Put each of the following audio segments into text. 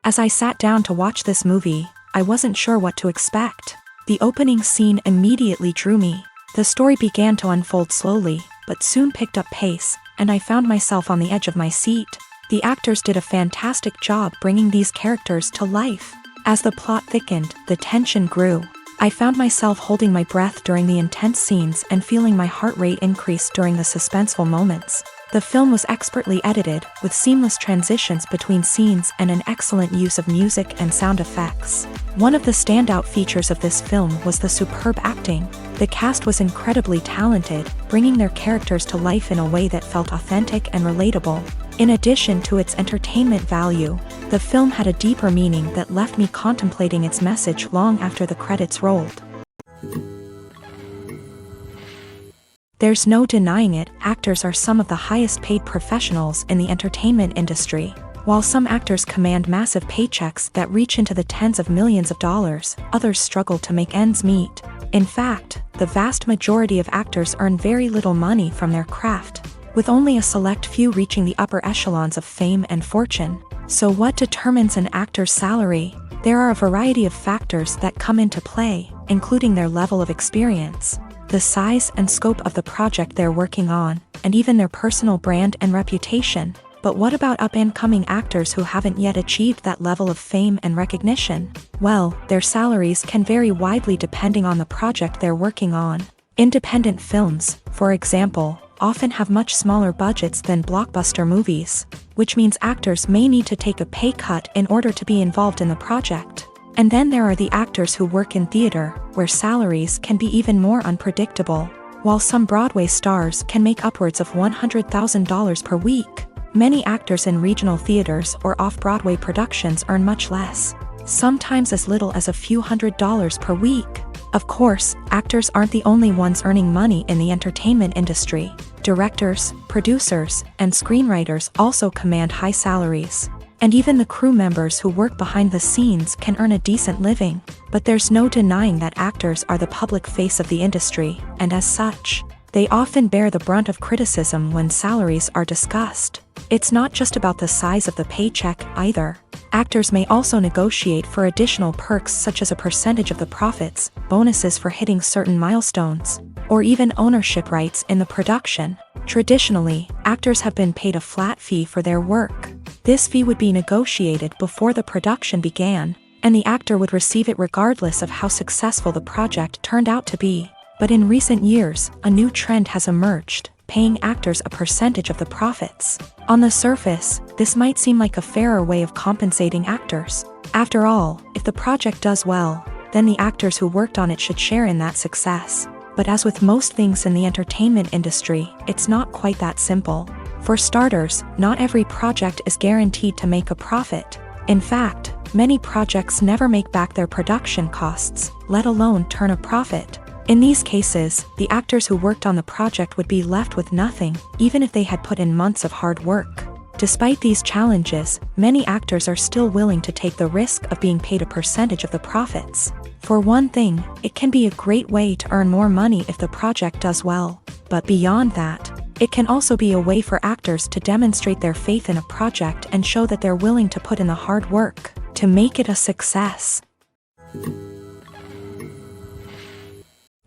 As I sat down to watch this movie, I wasn't sure what to expect. The opening scene immediately drew me. The story began to unfold slowly, but soon picked up pace, and I found myself on the edge of my seat. The actors did a fantastic job bringing these characters to life. As the plot thickened, the tension grew. I found myself holding my breath during the intense scenes and feeling my heart rate increase during the suspenseful moments. The film was expertly edited, with seamless transitions between scenes and an excellent use of music and sound effects. One of the standout features of this film was the superb acting. The cast was incredibly talented, bringing their characters to life in a way that felt authentic and relatable. In addition to its entertainment value, the film had a deeper meaning that left me contemplating its message long after the credits rolled. There's no denying it, actors are some of the highest paid professionals in the entertainment industry. While some actors command massive paychecks that reach into the tens of millions of dollars, others struggle to make ends meet. In fact, the vast majority of actors earn very little money from their craft, with only a select few reaching the upper echelons of fame and fortune. So what determines an actor's salary? There are a variety of factors that come into play, including their level of experience, the size and scope of the project they're working on, and even their personal brand and reputation. But what about up-and-coming actors who haven't yet achieved that level of fame and recognition? Well, their salaries can vary widely depending on the project they're working on. Independent films, for example, often have much smaller budgets than blockbuster movies, which means actors may need to take a pay cut in order to be involved in the project. And then there are the actors who work in theater, where salaries can be even more unpredictable. While some Broadway stars can make upwards of $100,000 per week, many actors in regional theaters or off-Broadway productions earn much less, sometimes as little as a few $100s per week. Of course, actors aren't the only ones earning money in the entertainment industry. Directors, producers, and screenwriters also command high salaries. And even the crew members who work behind the scenes can earn a decent living. But there's no denying that actors are the public face of the industry, and as such, they often bear the brunt of criticism when salaries are discussed. It's not just about the size of the paycheck, either. Actors may also negotiate for additional perks such as a percentage of the profits, bonuses for hitting certain milestones, or even ownership rights in the production. Traditionally, actors have been paid a flat fee for their work. This fee would be negotiated before the production began, and the actor would receive it regardless of how successful the project turned out to be. But in recent years, a new trend has emerged, paying actors a percentage of the profits. On the surface, this might seem like a fairer way of compensating actors. After all, if the project does well, then the actors who worked on it should share in that success. But as with most things in the entertainment industry, it's not quite that simple. For starters, not every project is guaranteed to make a profit. In fact, many projects never make back their production costs, let alone turn a profit. In these cases, the actors who worked on the project would be left with nothing, even if they had put in months of hard work. Despite these challenges, many actors are still willing to take the risk of being paid a percentage of the profits. For one thing, it can be a great way to earn more money if the project does well. But beyond that, it can also be a way for actors to demonstrate their faith in a project and show that they're willing to put in the hard work to make it a success.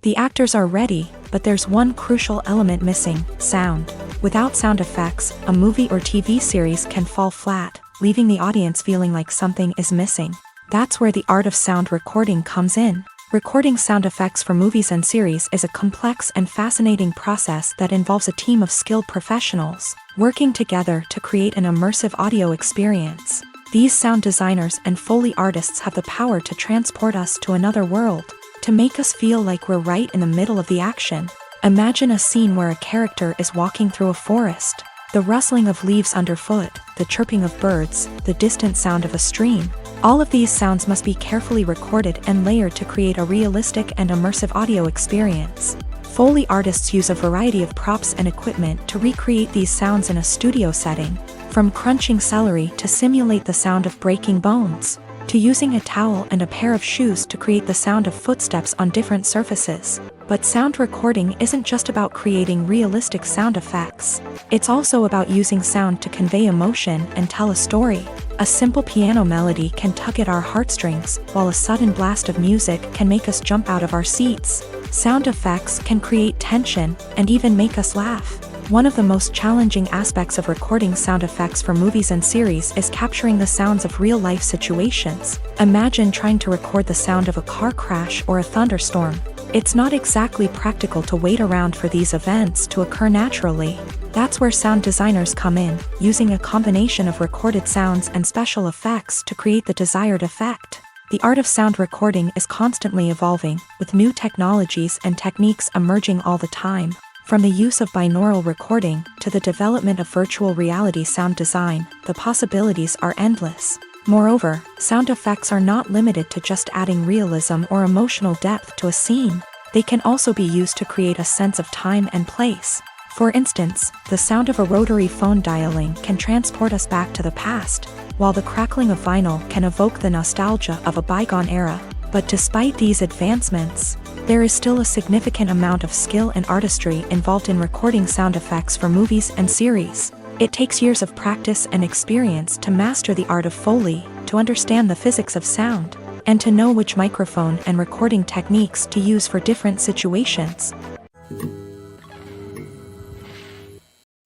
The actors are ready, but there's one crucial element missing: sound. Without sound effects, a movie or TV series can fall flat, leaving the audience feeling like something is missing. That's where the art of sound recording comes in. Recording sound effects for movies and series is a complex and fascinating process that involves a team of skilled professionals working together to create an immersive audio experience. These sound designers and Foley artists have the power to transport us to another world, to make us feel like we're right in the middle of the action. Imagine a scene where a character is walking through a forest. The rustling of leaves underfoot, the chirping of birds, the distant sound of a stream. All of these sounds must be carefully recorded and layered to create a realistic and immersive audio experience. Foley artists use a variety of props and equipment to recreate these sounds in a studio setting, from crunching celery to simulate the sound of breaking bones, to using a towel and a pair of shoes to create the sound of footsteps on different surfaces. But sound recording isn't just about creating realistic sound effects. It's also about using sound to convey emotion and tell a story. A simple piano melody can tug at our heartstrings, while a sudden blast of music can make us jump out of our seats. Sound effects can create tension and even make us laugh. One of the most challenging aspects of recording sound effects for movies and series is capturing the sounds of real-life situations. Imagine trying to record the sound of a car crash or a thunderstorm. It's not exactly practical to wait around for these events to occur naturally. That's where sound designers come in, using a combination of recorded sounds and special effects to create the desired effect. The art of sound recording is constantly evolving, with new technologies and techniques emerging all the time. From the use of binaural recording to the development of virtual reality sound design, the possibilities are endless. Moreover, sound effects are not limited to just adding realism or emotional depth to a scene. They can also be used to create a sense of time and place. For instance, the sound of a rotary phone dialing can transport us back to the past, while the crackling of vinyl can evoke the nostalgia of a bygone era. But despite these advancements, there is still a significant amount of skill and artistry involved in recording sound effects for movies and series. It takes years of practice and experience to master the art of Foley, to understand the physics of sound, and to know which microphone and recording techniques to use for different situations.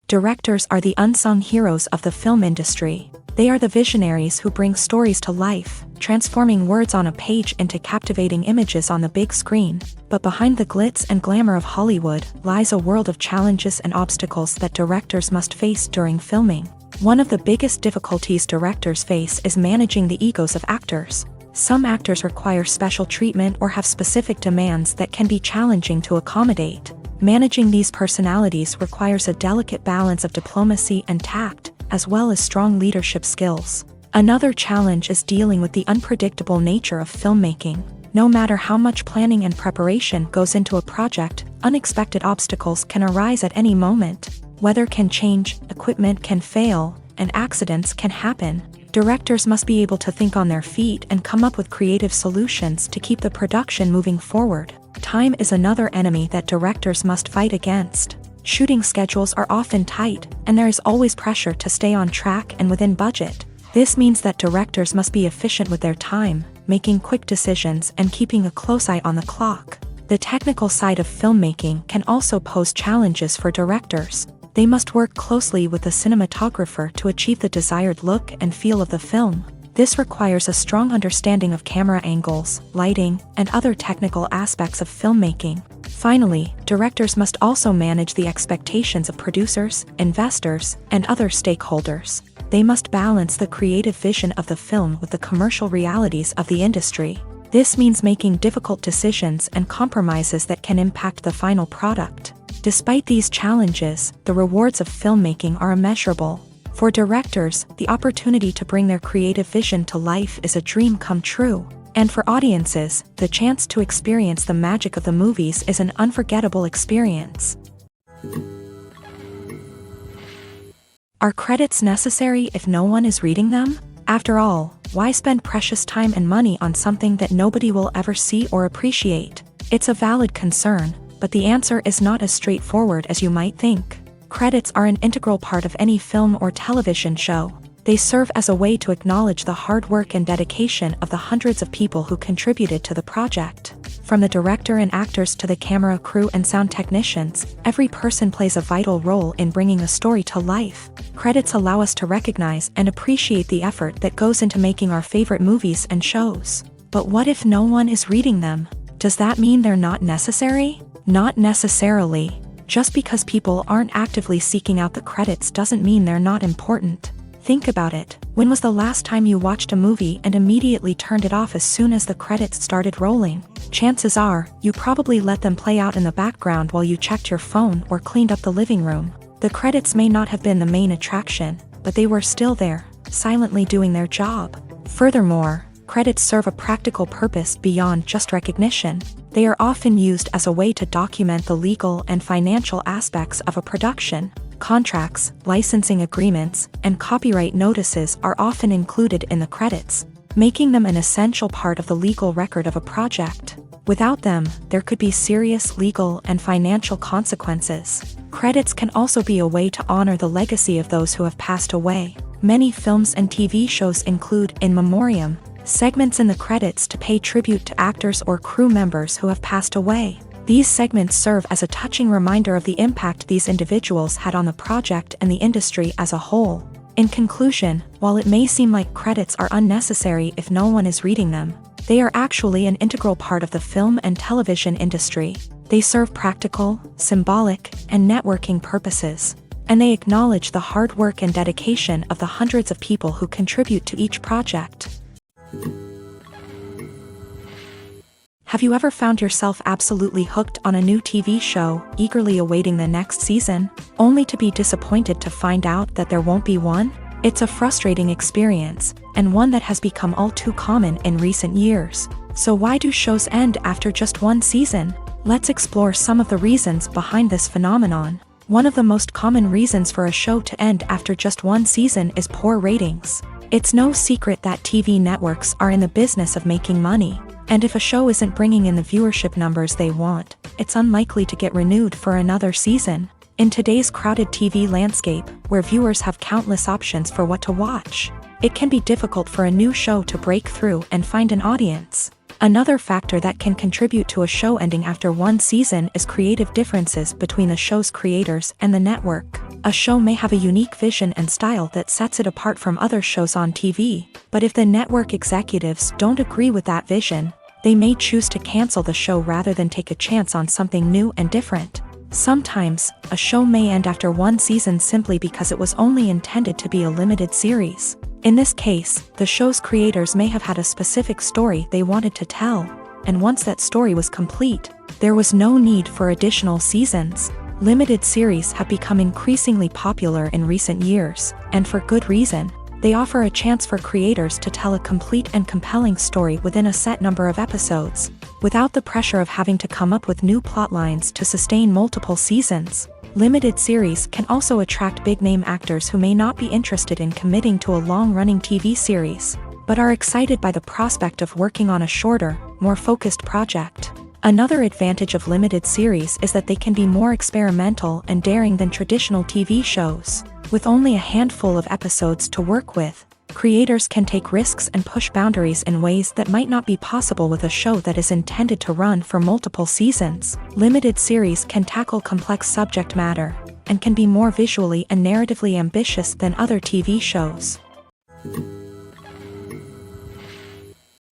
Directors are the unsung heroes of the film industry. They are the visionaries who bring stories to life, transforming words on a page into captivating images on the big screen. But behind the glitz and glamour of Hollywood lies a world of challenges and obstacles that directors must face during filming. One of the biggest difficulties directors face is managing the egos of actors. Some actors require special treatment or have specific demands that can be challenging to accommodate. Managing these personalities requires a delicate balance of diplomacy and tact, as well as strong leadership skills. Another challenge is dealing with the unpredictable nature of filmmaking. No matter how much planning and preparation goes into a project, unexpected obstacles can arise at any moment. Weather can change, equipment can fail, and accidents can happen. Directors must be able to think on their feet and come up with creative solutions to keep the production moving forward. Time is another enemy that directors must fight against. Shooting schedules are often tight, and there is always pressure to stay on track and within budget. This means that directors must be efficient with their time, making quick decisions and keeping a close eye on the clock. The technical side of filmmaking can also pose challenges for directors. They must work closely with the cinematographer to achieve the desired look and feel of the film. This requires a strong understanding of camera angles, lighting, and other technical aspects of filmmaking. Finally, directors must also manage the expectations of producers, investors, and other stakeholders. They must balance the creative vision of the film with the commercial realities of the industry. This means making difficult decisions and compromises that can impact the final product. Despite these challenges, the rewards of filmmaking are immeasurable. For directors, the opportunity to bring their creative vision to life is a dream come true. And for audiences, the chance to experience the magic of the movies is an unforgettable experience. Are credits necessary if no one is reading them? After all, why spend precious time and money on something that nobody will ever see or appreciate? It's a valid concern, but the answer is not as straightforward as you might think. Credits are an integral part of any film or television show. They serve as a way to acknowledge the hard work and dedication of the hundreds of people who contributed to the project. From the director and actors to the camera crew and sound technicians, every person plays a vital role in bringing a story to life. Credits allow us to recognize and appreciate the effort that goes into making our favorite movies and shows. But what if no one is reading them? Does that mean they're not necessary? Not necessarily. Just because people aren't actively seeking out the credits doesn't mean they're not important. Think about it. When was the last time you watched a movie and immediately turned it off as soon as the credits started rolling? Chances are, you probably let them play out in the background while you checked your phone or cleaned up the living room. The credits may not have been the main attraction, but they were still there, silently doing their job. Furthermore, credits serve a practical purpose beyond just recognition. They are often used as a way to document the legal and financial aspects of a production. Contracts, licensing agreements, and copyright notices are often included in the credits, making them an essential part of the legal record of a project. Without them, there could be serious legal and financial consequences. Credits can also be a way to honor the legacy of those who have passed away. Many films and TV shows include, in memoriam, segments in the credits to pay tribute to actors or crew members who have passed away. These segments serve as a touching reminder of the impact these individuals had on the project and the industry as a whole. In conclusion, while it may seem like credits are unnecessary if no one is reading them, they are actually an integral part of the film and television industry. They serve practical, symbolic, and networking purposes, and they acknowledge the hard work and dedication of the hundreds of people who contribute to each project. Have you ever found yourself absolutely hooked on a new TV show, eagerly awaiting the next season, only to be disappointed to find out that there won't be one? It's a frustrating experience, and one that has become all too common in recent years. So why do shows end after just one season? Let's explore some of the reasons behind this phenomenon. One of the most common reasons for a show to end after just one season is poor ratings. It's no secret that TV networks are in the business of making money. And if a show isn't bringing in the viewership numbers they want, it's unlikely to get renewed for another season. In today's crowded TV landscape, where viewers have countless options for what to watch, it can be difficult for a new show to break through and find an audience. Another factor that can contribute to a show ending after one season is creative differences between the show's creators and the network. A show may have a unique vision and style that sets it apart from other shows on TV, but if the network executives don't agree with that vision, they may choose to cancel the show rather than take a chance on something new and different. Sometimes, a show may end after one season simply because it was only intended to be a limited series. In this case, the show's creators may have had a specific story they wanted to tell, and once that story was complete, there was no need for additional seasons. Limited series have become increasingly popular in recent years, and for good reason. They offer a chance for creators to tell a complete and compelling story within a set number of episodes, without the pressure of having to come up with new plotlines to sustain multiple seasons. Limited series can also attract big-name actors who may not be interested in committing to a long-running TV series, but are excited by the prospect of working on a shorter, more focused project. Another advantage of limited series is that they can be more experimental and daring than traditional TV shows. With only a handful of episodes to work with, creators can take risks and push boundaries in ways that might not be possible with a show that is intended to run for multiple seasons. Limited series can tackle complex subject matter, and can be more visually and narratively ambitious than other TV shows.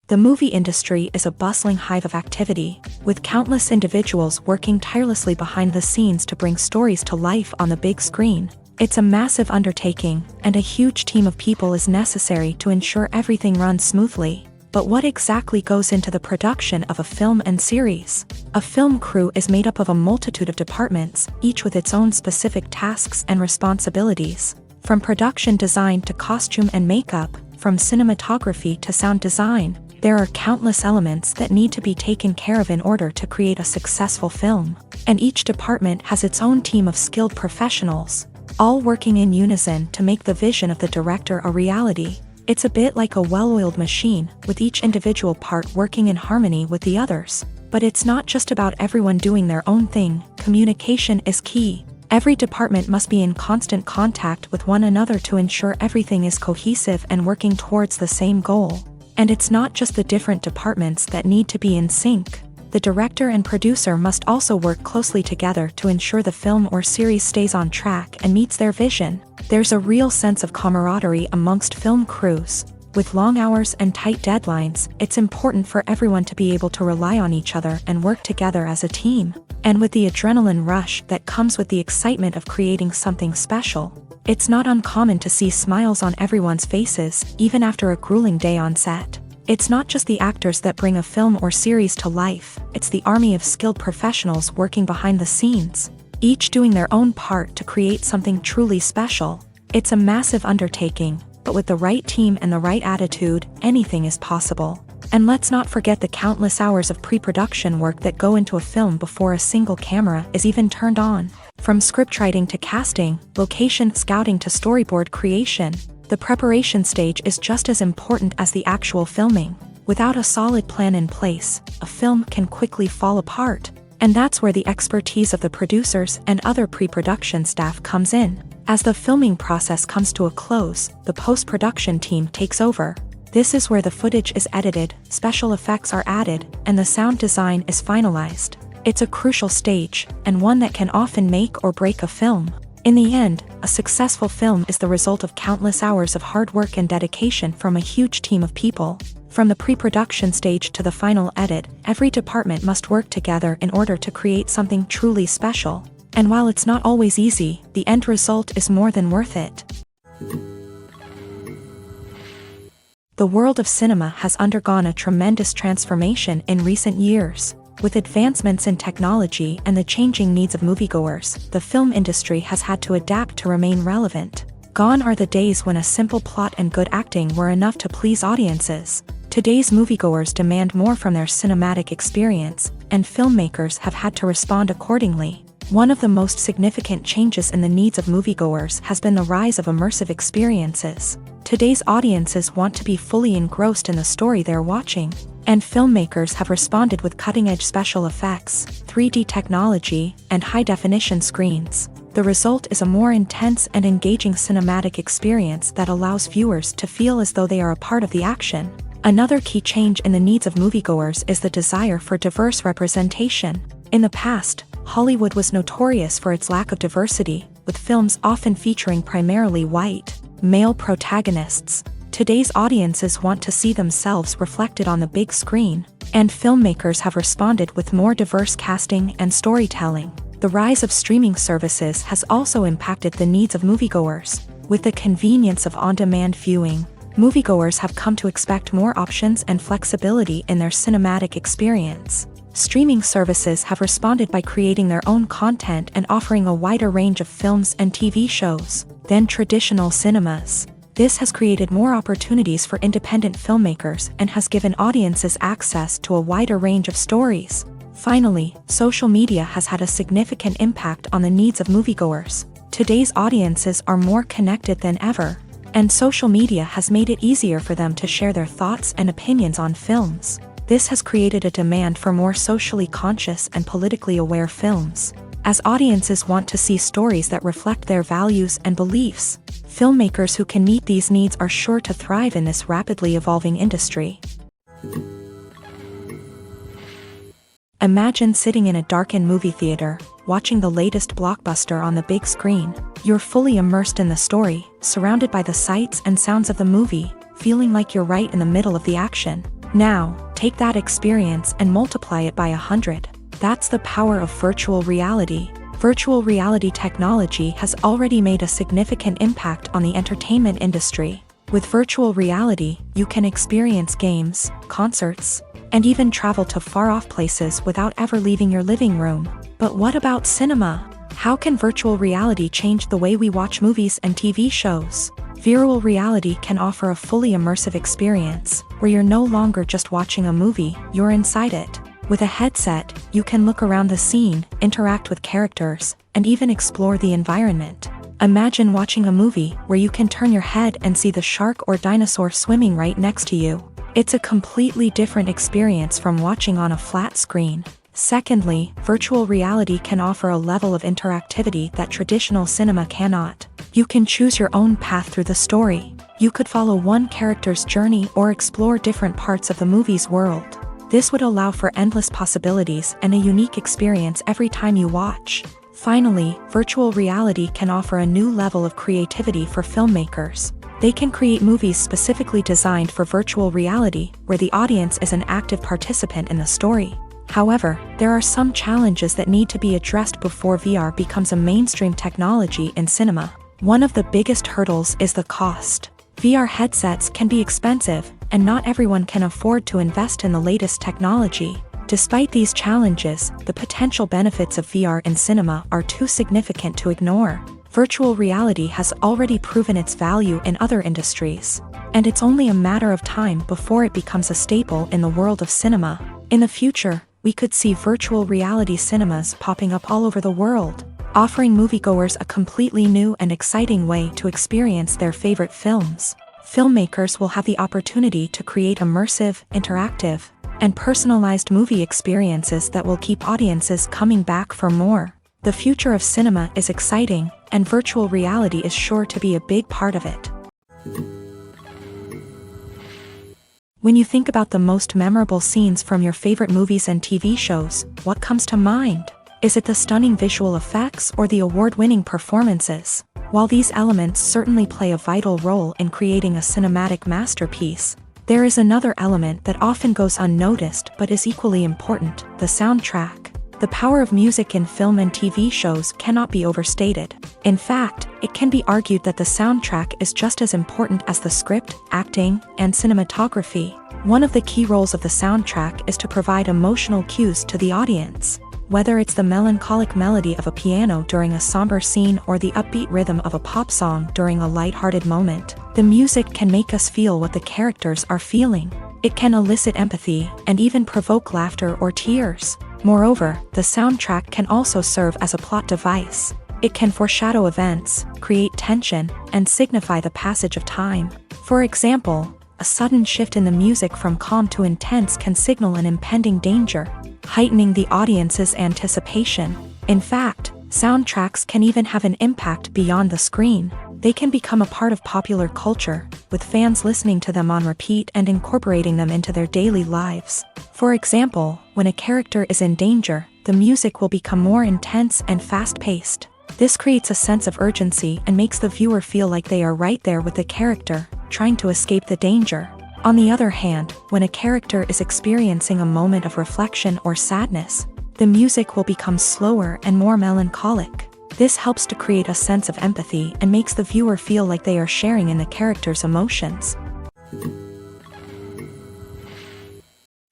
The movie industry is a bustling hive of activity, with countless individuals working tirelessly behind the scenes to bring stories to life on the big screen. It's a massive undertaking, and a huge team of people is necessary to ensure everything runs smoothly. But what exactly goes into the production of a film and series? A film crew is made up of a multitude of departments, each with its own specific tasks and responsibilities. From production design to costume and makeup, from cinematography to sound design, there are countless elements that need to be taken care of in order to create a successful film. And each department has its own team of skilled professionals, all working in unison to make the vision of the director a reality. It's a bit like a well-oiled machine, with each individual part working in harmony with the others. But it's not just about everyone doing their own thing. Communication is key. Every department must be in constant contact with one another to ensure everything is cohesive and working towards the same goal. And it's not just the different departments that need to be in sync. The director and producer must also work closely together to ensure the film or series stays on track and meets their vision. There's a real sense of camaraderie amongst film crews. With long hours and tight deadlines, it's important for everyone to be able to rely on each other and work together as a team. And with the adrenaline rush that comes with the excitement of creating something special, it's not uncommon to see smiles on everyone's faces, even after a grueling day on set. It's not just the actors that bring a film or series to life, it's the army of skilled professionals working behind the scenes, each doing their own part to create something truly special. It's a massive undertaking, but with the right team and the right attitude, anything is possible. And let's not forget the countless hours of pre-production work that go into a film before a single camera is even turned on. From scriptwriting to casting, location scouting to storyboard creation, the preparation stage is just as important as the actual filming. Without a solid plan in place, a film can quickly fall apart. And that's where the expertise of the producers and other pre-production staff comes in. As the filming process comes to a close, the post-production team takes over. This is where the footage is edited, special effects are added, and the sound design is finalized. It's a crucial stage, and one that can often make or break a film. In the end, a successful film is the result of countless hours of hard work and dedication from a huge team of people. From the pre-production stage to the final edit, every department must work together in order to create something truly special. And while it's not always easy, the end result is more than worth it. The world of cinema has undergone a tremendous transformation in recent years. With advancements in technology and the changing needs of moviegoers, the film industry has had to adapt to remain relevant. Gone are the days when a simple plot and good acting were enough to please audiences. Today's moviegoers demand more from their cinematic experience, and filmmakers have had to respond accordingly. One of the most significant changes in the needs of moviegoers has been the rise of immersive experiences. Today's audiences want to be fully engrossed in the story they're watching, and filmmakers have responded with cutting-edge special effects, 3D technology, and high-definition screens. The result is a more intense and engaging cinematic experience that allows viewers to feel as though they are a part of the action. Another key change in the needs of moviegoers is the desire for diverse representation. In the past, Hollywood was notorious for its lack of diversity, with films often featuring primarily white, male protagonists. Today's audiences want to see themselves reflected on the big screen, and filmmakers have responded with more diverse casting and storytelling. The rise of streaming services has also impacted the needs of moviegoers. With the convenience of on-demand viewing, moviegoers have come to expect more options and flexibility in their cinematic experience. Streaming services have responded by creating their own content and offering a wider range of films and TV shows than traditional cinemas. This has created more opportunities for independent filmmakers and has given audiences access to a wider range of stories. Finally, social media has had a significant impact on the needs of moviegoers. Today's audiences are more connected than ever, and social media has made it easier for them to share their thoughts and opinions on films. This has created a demand for more socially conscious and politically aware films. As audiences want to see stories that reflect their values and beliefs, filmmakers who can meet these needs are sure to thrive in this rapidly evolving industry. Imagine sitting in a darkened movie theater, watching the latest blockbuster on the big screen. You're fully immersed in the story, surrounded by the sights and sounds of the movie, feeling like you're right in the middle of the action. Now, take that experience and multiply it by 100. That's the power of virtual reality. Virtual reality technology has already made a significant impact on the entertainment industry. With virtual reality, you can experience games, concerts, and even travel to far-off places without ever leaving your living room. But what about cinema? How can virtual reality change the way we watch movies and TV shows? Virtual reality can offer a fully immersive experience, where you're no longer just watching a movie, you're inside it. With a headset, you can look around the scene, interact with characters, and even explore the environment. Imagine watching a movie where you can turn your head and see the shark or dinosaur swimming right next to you. It's a completely different experience from watching on a flat screen. Secondly, virtual reality can offer a level of interactivity that traditional cinema cannot. You can choose your own path through the story. You could follow one character's journey or explore different parts of the movie's world. This would allow for endless possibilities and a unique experience every time you watch. Finally, virtual reality can offer a new level of creativity for filmmakers. They can create movies specifically designed for virtual reality, where the audience is an active participant in the story. However, there are some challenges that need to be addressed before VR becomes a mainstream technology in cinema. One of the biggest hurdles is the cost. VR headsets can be expensive, and not everyone can afford to invest in the latest technology. Despite these challenges, the potential benefits of VR in cinema are too significant to ignore. Virtual reality has already proven its value in other industries, and it's only a matter of time before it becomes a staple in the world of cinema. In the future, we could see virtual reality cinemas popping up all over the world, offering moviegoers a completely new and exciting way to experience their favorite films. Filmmakers will have the opportunity to create immersive, interactive, and personalized movie experiences that will keep audiences coming back for more. The future of cinema is exciting, and virtual reality is sure to be a big part of it. When you think about the most memorable scenes from your favorite movies and TV shows, what comes to mind? Is it the stunning visual effects or the award-winning performances? While these elements certainly play a vital role in creating a cinematic masterpiece, there is another element that often goes unnoticed but is equally important: the soundtrack. The power of music in film and TV shows cannot be overstated. In fact, it can be argued that the soundtrack is just as important as the script, acting, and cinematography. One of the key roles of the soundtrack is to provide emotional cues to the audience. Whether it's the melancholic melody of a piano during a somber scene or the upbeat rhythm of a pop song during a light-hearted moment, the music can make us feel what the characters are feeling. It can elicit empathy and even provoke laughter or tears. Moreover, the soundtrack can also serve as a plot device. It can foreshadow events, create tension, and signify the passage of time. For example, a sudden shift in the music from calm to intense can signal an impending danger, heightening the audience's anticipation. In fact, soundtracks can even have an impact beyond the screen. They can become a part of popular culture, with fans listening to them on repeat and incorporating them into their daily lives. For example, when a character is in danger, the music will become more intense and fast-paced. This creates a sense of urgency and makes the viewer feel like they are right there with the character, trying to escape the danger. On the other hand, when a character is experiencing a moment of reflection or sadness, the music will become slower and more melancholic. This helps to create a sense of empathy and makes the viewer feel like they are sharing in the character's emotions.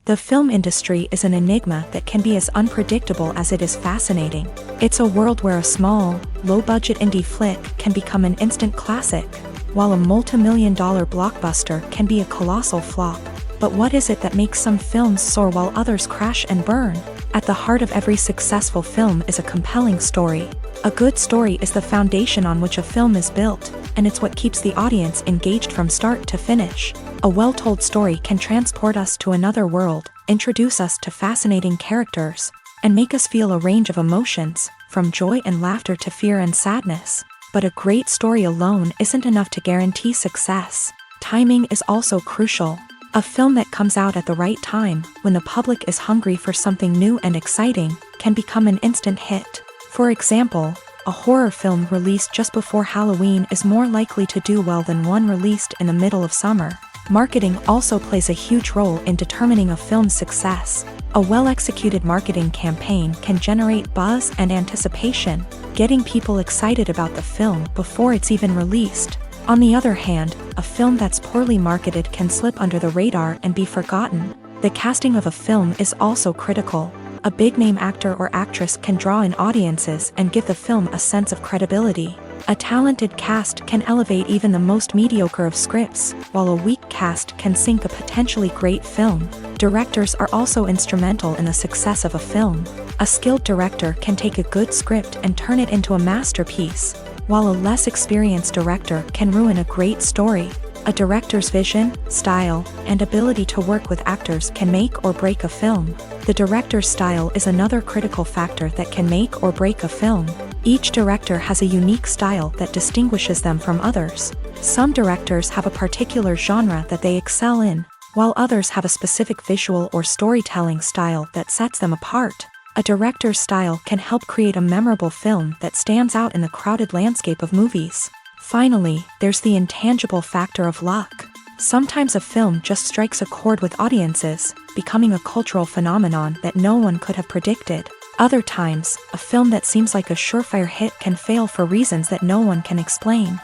The film industry is an enigma that can be as unpredictable as it is fascinating. It's a world where a small, low-budget indie flick can become an instant classic, while a multi-million-dollar blockbuster can be a colossal flop. But what is it that makes some films soar while others crash and burn? At the heart of every successful film is a compelling story. A good story is the foundation on which a film is built, and it's what keeps the audience engaged from start to finish. A well-told story can transport us to another world, introduce us to fascinating characters, and make us feel a range of emotions, from joy and laughter to fear and sadness. But a great story alone isn't enough to guarantee success. Timing is also crucial. A film that comes out at the right time, when the public is hungry for something new and exciting, can become an instant hit. For example, a horror film released just before Halloween is more likely to do well than one released in the middle of summer. Marketing also plays a huge role in determining a film's success. A well-executed marketing campaign can generate buzz and anticipation, getting people excited about the film before it's even released. On the other hand, a film that's poorly marketed can slip under the radar and be forgotten. The casting of a film is also critical. A big-name actor or actress can draw in audiences and give the film a sense of credibility. A talented cast can elevate even the most mediocre of scripts, while a weak cast can sink a potentially great film. Directors are also instrumental in the success of a film. A skilled director can take a good script and turn it into a masterpiece, while a less experienced director can ruin a great story. A director's vision, style, and ability to work with actors can make or break a film. The director's style is another critical factor that can make or break a film. Each director has a unique style that distinguishes them from others. Some directors have a particular genre that they excel in, while others have a specific visual or storytelling style that sets them apart. A director's style can help create a memorable film that stands out in the crowded landscape of movies. Finally, there's the intangible factor of luck. Sometimes a film just strikes a chord with audiences, becoming a cultural phenomenon that no one could have predicted. Other times, a film that seems like a surefire hit can fail for reasons that no one can explain.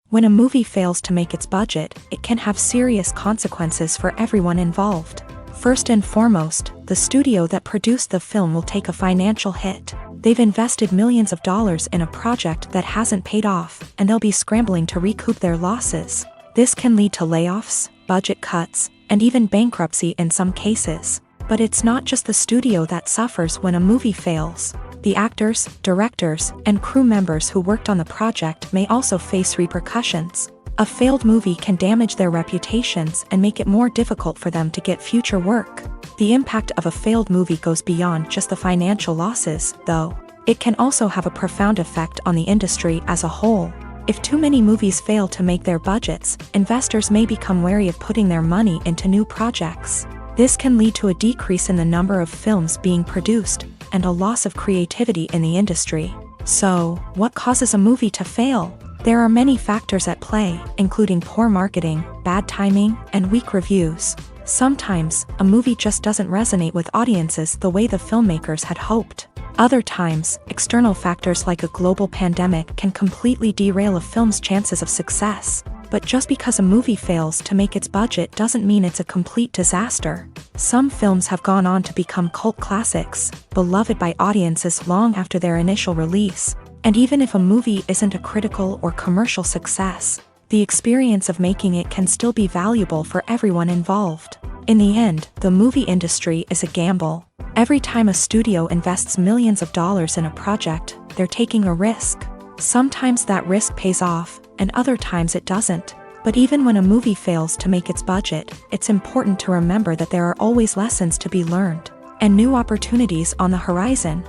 When a movie fails to make its budget, it can have serious consequences for everyone involved. First and foremost, the studio that produced the film will take a financial hit. They've invested millions of dollars in a project that hasn't paid off, and they'll be scrambling to recoup their losses. This can lead to layoffs, budget cuts, and even bankruptcy in some cases. But it's not just the studio that suffers when a movie fails. The actors, directors, and crew members who worked on the project may also face repercussions. A failed movie can damage their reputations and make it more difficult for them to get future work. The impact of a failed movie goes beyond just the financial losses, though. It can also have a profound effect on the industry as a whole. If too many movies fail to make their budgets, investors may become wary of putting their money into new projects. This can lead to a decrease in the number of films being produced, and a loss of creativity in the industry. So, what causes a movie to fail? There are many factors at play, including poor marketing, bad timing, and weak reviews. Sometimes, a movie just doesn't resonate with audiences the way the filmmakers had hoped. Other times, external factors like a global pandemic can completely derail a film's chances of success. But just because a movie fails to make its budget doesn't mean it's a complete disaster. Some films have gone on to become cult classics, beloved by audiences long after their initial release. And even if a movie isn't a critical or commercial success, the experience of making it can still be valuable for everyone involved. In the end, the movie industry is a gamble. Every time a studio invests millions of dollars in a project, they're taking a risk. Sometimes that risk pays off, and other times it doesn't. But even when a movie fails to make its budget, it's important to remember that there are always lessons to be learned, and new opportunities on the horizon.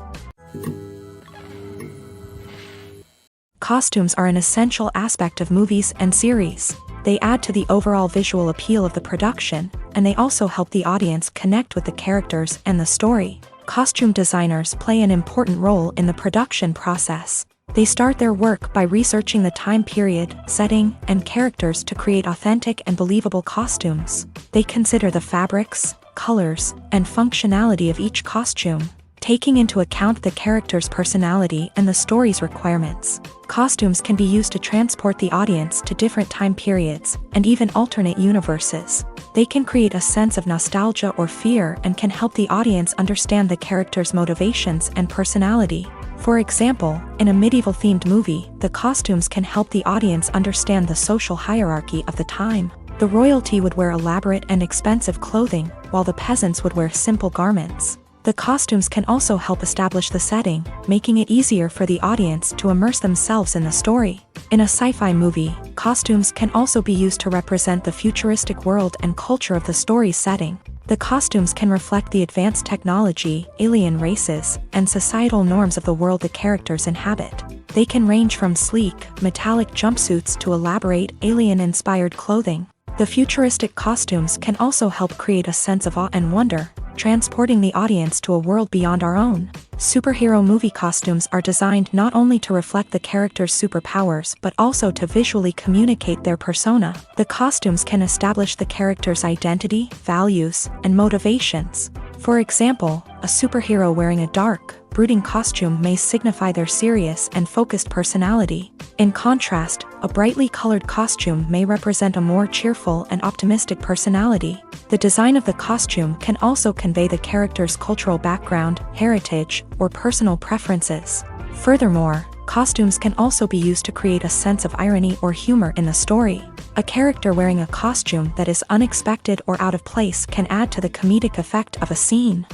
Costumes are an essential aspect of movies and series. They add to the overall visual appeal of the production, and they also help the audience connect with the characters and the story. Costume designers play an important role in the production process. They start their work by researching the time period, setting, and characters to create authentic and believable costumes. They consider the fabrics, colors, and functionality of each costume, taking into account the character's personality and the story's requirements. Costumes can be used to transport the audience to different time periods, and even alternate universes. They can create a sense of nostalgia or fear and can help the audience understand the character's motivations and personality. For example, in a medieval-themed movie, the costumes can help the audience understand the social hierarchy of the time. The royalty would wear elaborate and expensive clothing, while the peasants would wear simple garments. The costumes can also help establish the setting, making it easier for the audience to immerse themselves in the story. In a sci-fi movie, costumes can also be used to represent the futuristic world and culture of the story's setting. The costumes can reflect the advanced technology, alien races, and societal norms of the world the characters inhabit. They can range from sleek, metallic jumpsuits to elaborate, alien-inspired clothing. The futuristic costumes can also help create a sense of awe and wonder, transporting the audience to a world beyond our own. Superhero movie costumes are designed not only to reflect the character's superpowers but also to visually communicate their persona. The costumes can establish the character's identity, values, and motivations. For example, a superhero wearing a dark, brooding costume may signify their serious and focused personality. In contrast, a brightly colored costume may represent a more cheerful and optimistic personality. The design of the costume can also convey the character's cultural background, heritage, or personal preferences. Furthermore, costumes can also be used to create a sense of irony or humor in the story. A character wearing a costume that is unexpected or out of place can add to the comedic effect of a scene.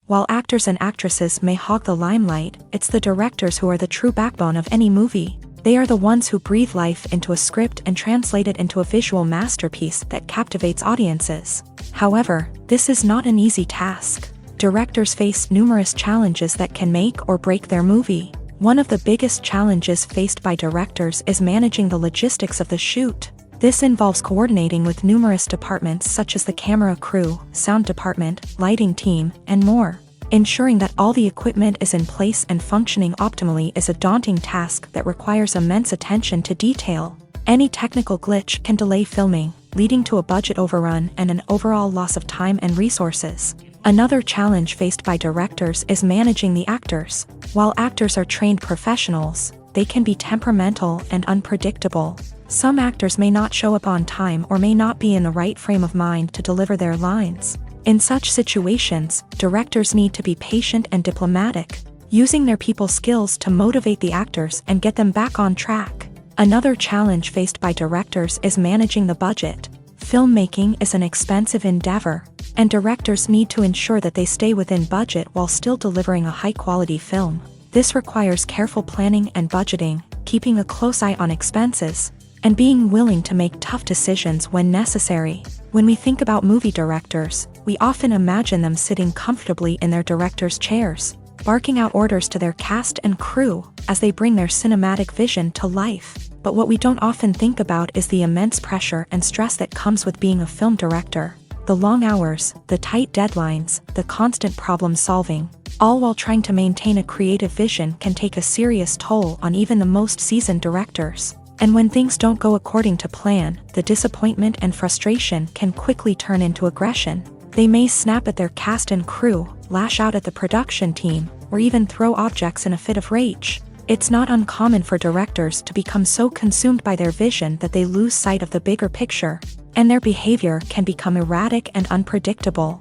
While actors and actresses may hog the limelight, it's the directors who are the true backbone of any movie. They are the ones who breathe life into a script and translate it into a visual masterpiece that captivates audiences. However, this is not an easy task. Directors face numerous challenges that can make or break their movie. One of the biggest challenges faced by directors is managing the logistics of the shoot. This involves coordinating with numerous departments such as the camera crew, sound department, lighting team, and more. Ensuring that all the equipment is in place and functioning optimally is a daunting task that requires immense attention to detail. Any technical glitch can delay filming, leading to a budget overrun and an overall loss of time and resources. Another challenge faced by directors is managing the actors. While actors are trained professionals, they can be temperamental and unpredictable. Some actors may not show up on time or may not be in the right frame of mind to deliver their lines. In such situations, directors need to be patient and diplomatic, using their people skills to motivate the actors and get them back on track. Another challenge faced by directors is managing the budget. Filmmaking is an expensive endeavor, and directors need to ensure that they stay within budget while still delivering a high-quality film. This requires careful planning and budgeting, keeping a close eye on expenses, and being willing to make tough decisions when necessary. When we think about movie directors, we often imagine them sitting comfortably in their director's chairs, barking out orders to their cast and crew as they bring their cinematic vision to life. But what we don't often think about is the immense pressure and stress that comes with being a film director. The long hours, the tight deadlines, the constant problem solving, all while trying to maintain a creative vision can take a serious toll on even the most seasoned directors. And when things don't go according to plan, the disappointment and frustration can quickly turn into aggression. They may snap at their cast and crew, lash out at the production team, or even throw objects in a fit of rage. It's not uncommon for directors to become so consumed by their vision that they lose sight of the bigger picture, and their behavior can become erratic and unpredictable.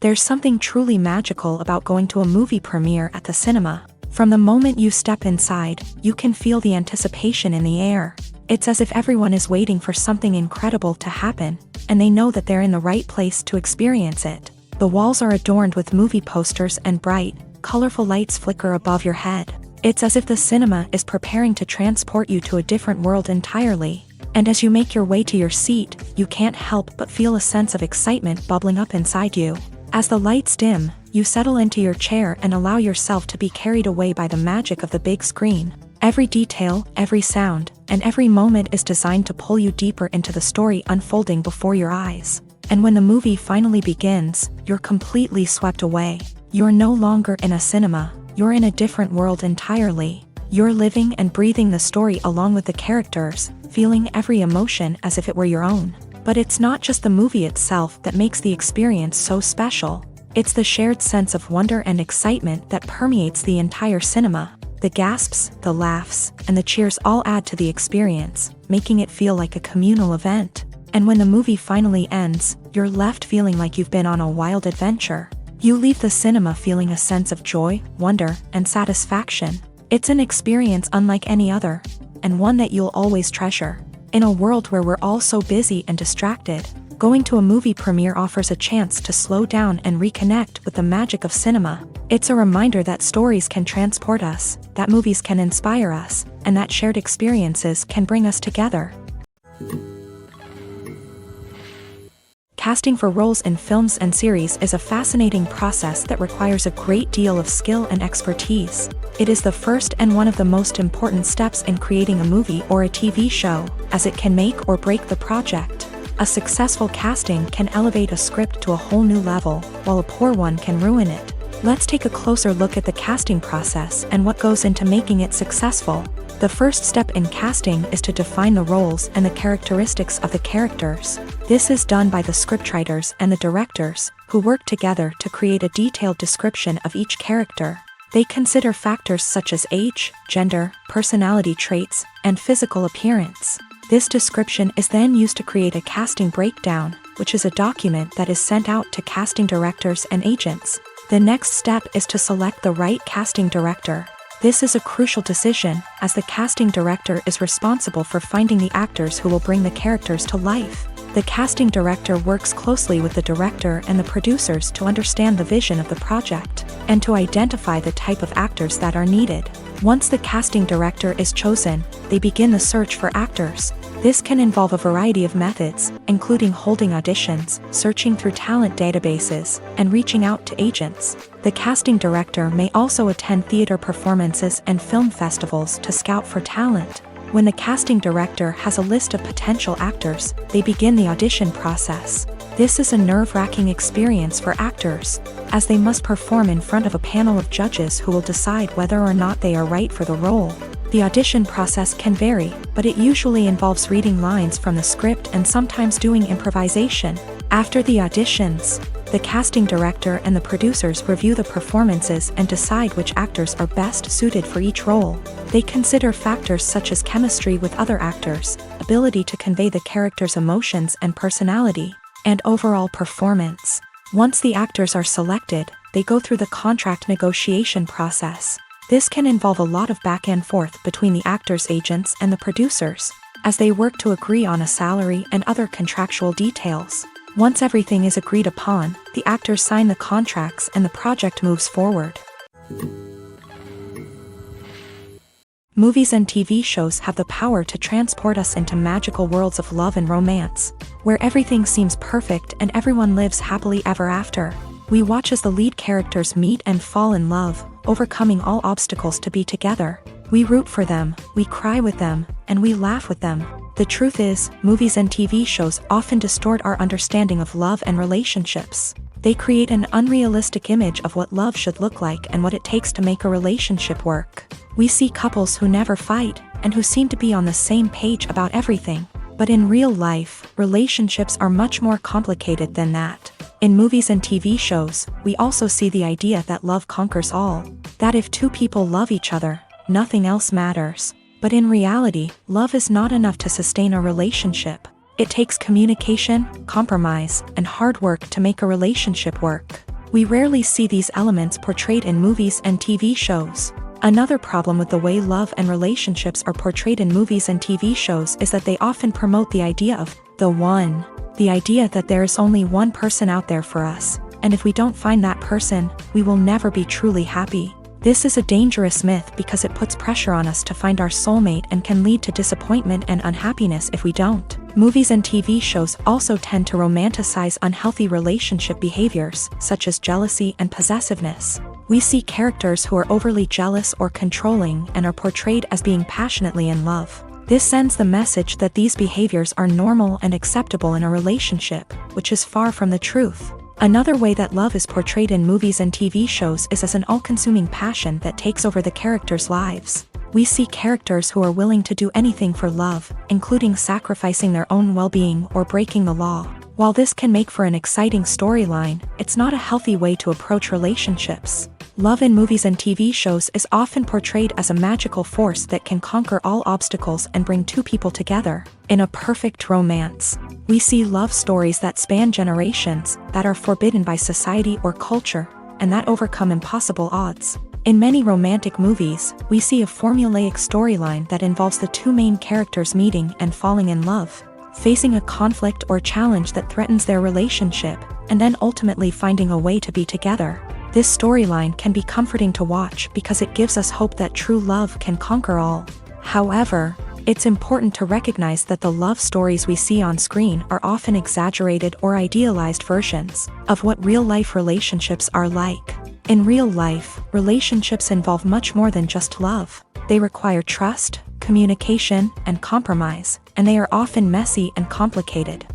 There's something truly magical about going to a movie premiere at the cinema. From the moment you step inside, you can feel the anticipation in the air. It's as if everyone is waiting for something incredible to happen, and they know that they're in the right place to experience it. The walls are adorned with movie posters and bright, colorful lights flicker above your head. It's as if the cinema is preparing to transport you to a different world entirely. And as you make your way to your seat, you can't help but feel a sense of excitement bubbling up inside you. As the lights dim, you settle into your chair and allow yourself to be carried away by the magic of the big screen. Every detail, every sound, and every moment is designed to pull you deeper into the story unfolding before your eyes. And when the movie finally begins, you're completely swept away. You're no longer in a cinema, you're in a different world entirely. You're living and breathing the story along with the characters, feeling every emotion as if it were your own. But it's not just the movie itself that makes the experience so special. It's the shared sense of wonder and excitement that permeates the entire cinema. The gasps, the laughs, and the cheers all add to the experience, making it feel like a communal event. And when the movie finally ends, you're left feeling like you've been on a wild adventure. You leave the cinema feeling a sense of joy, wonder, and satisfaction. It's an experience unlike any other, and one that you'll always treasure. In a world where we're all so busy and distracted, going to a movie premiere offers a chance to slow down and reconnect with the magic of cinema. It's a reminder that stories can transport us, that movies can inspire us, and that shared experiences can bring us together. Casting for roles in films and series is a fascinating process that requires a great deal of skill and expertise. It is the first and one of the most important steps in creating a movie or a TV show, as it can make or break the project. A successful casting can elevate a script to a whole new level, while a poor one can ruin it. Let's take a closer look at the casting process and what goes into making it successful. The first step in casting is to define the roles and the characteristics of the characters. This is done by the scriptwriters and the directors, who work together to create a detailed description of each character. They consider factors such as age, gender, personality traits, and physical appearance. This description is then used to create a casting breakdown, which is a document that is sent out to casting directors and agents. The next step is to select the right casting director. This is a crucial decision, as the casting director is responsible for finding the actors who will bring the characters to life. The casting director works closely with the director and the producers to understand the vision of the project, and to identify the type of actors that are needed. Once the casting director is chosen, they begin the search for actors. This can involve a variety of methods, including holding auditions, searching through talent databases, and reaching out to agents. The casting director may also attend theater performances and film festivals to scout for talent. When the casting director has a list of potential actors, they begin the audition process. This is a nerve-wracking experience for actors, as they must perform in front of a panel of judges who will decide whether or not they are right for the role. The audition process can vary, but it usually involves reading lines from the script and sometimes doing improvisation. After the auditions, the casting director and the producers review the performances and decide which actors are best suited for each role. They consider factors such as chemistry with other actors, ability to convey the character's emotions and personality, and overall performance. Once the actors are selected, they go through the contract negotiation process. This can involve a lot of back and forth between the actors' agents and the producers, as they work to agree on a salary and other contractual details. Once everything is agreed upon, the actors sign the contracts and the project moves forward. Movies and TV shows have the power to transport us into magical worlds of love and romance, where everything seems perfect and everyone lives happily ever after. We watch as the lead characters meet and fall in love, overcoming all obstacles to be together. We root for them, we cry with them, and we laugh with them. The truth is, movies and TV shows often distort our understanding of love and relationships. They create an unrealistic image of what love should look like and what it takes to make a relationship work. We see couples who never fight, and who seem to be on the same page about everything. But in real life, relationships are much more complicated than that. In movies and TV shows, we also see the idea that love conquers all. That if two people love each other, nothing else matters. But in reality, love is not enough to sustain a relationship. It takes communication, compromise, and hard work to make a relationship work. We rarely see these elements portrayed in movies and TV shows. Another problem with the way love and relationships are portrayed in movies and TV shows is that they often promote the idea of the one. The idea that there is only one person out there for us, and if we don't find that person, we will never be truly happy. This is a dangerous myth because it puts pressure on us to find our soulmate and can lead to disappointment and unhappiness if we don't. Movies and TV shows also tend to romanticize unhealthy relationship behaviors, such as jealousy and possessiveness. We see characters who are overly jealous or controlling and are portrayed as being passionately in love. This sends the message that these behaviors are normal and acceptable in a relationship, which is far from the truth. Another way that love is portrayed in movies and TV shows is as an all-consuming passion that takes over the characters' lives. We see characters who are willing to do anything for love, including sacrificing their own well-being or breaking the law. While this can make for an exciting storyline, it's not a healthy way to approach relationships. Love in movies and TV shows is often portrayed as a magical force that can conquer all obstacles and bring two people together. In a perfect romance, we see love stories that span generations, that are forbidden by society or culture, and that overcome impossible odds. In many romantic movies, we see a formulaic storyline that involves the two main characters meeting and falling in love, facing a conflict or challenge that threatens their relationship, and then ultimately finding a way to be together. This storyline can be comforting to watch because it gives us hope that true love can conquer all. However, it's important to recognize that the love stories we see on screen are often exaggerated or idealized versions of what real-life relationships are like. In real life, relationships involve much more than just love. They require trust, communication, and compromise, and they are often messy and complicated.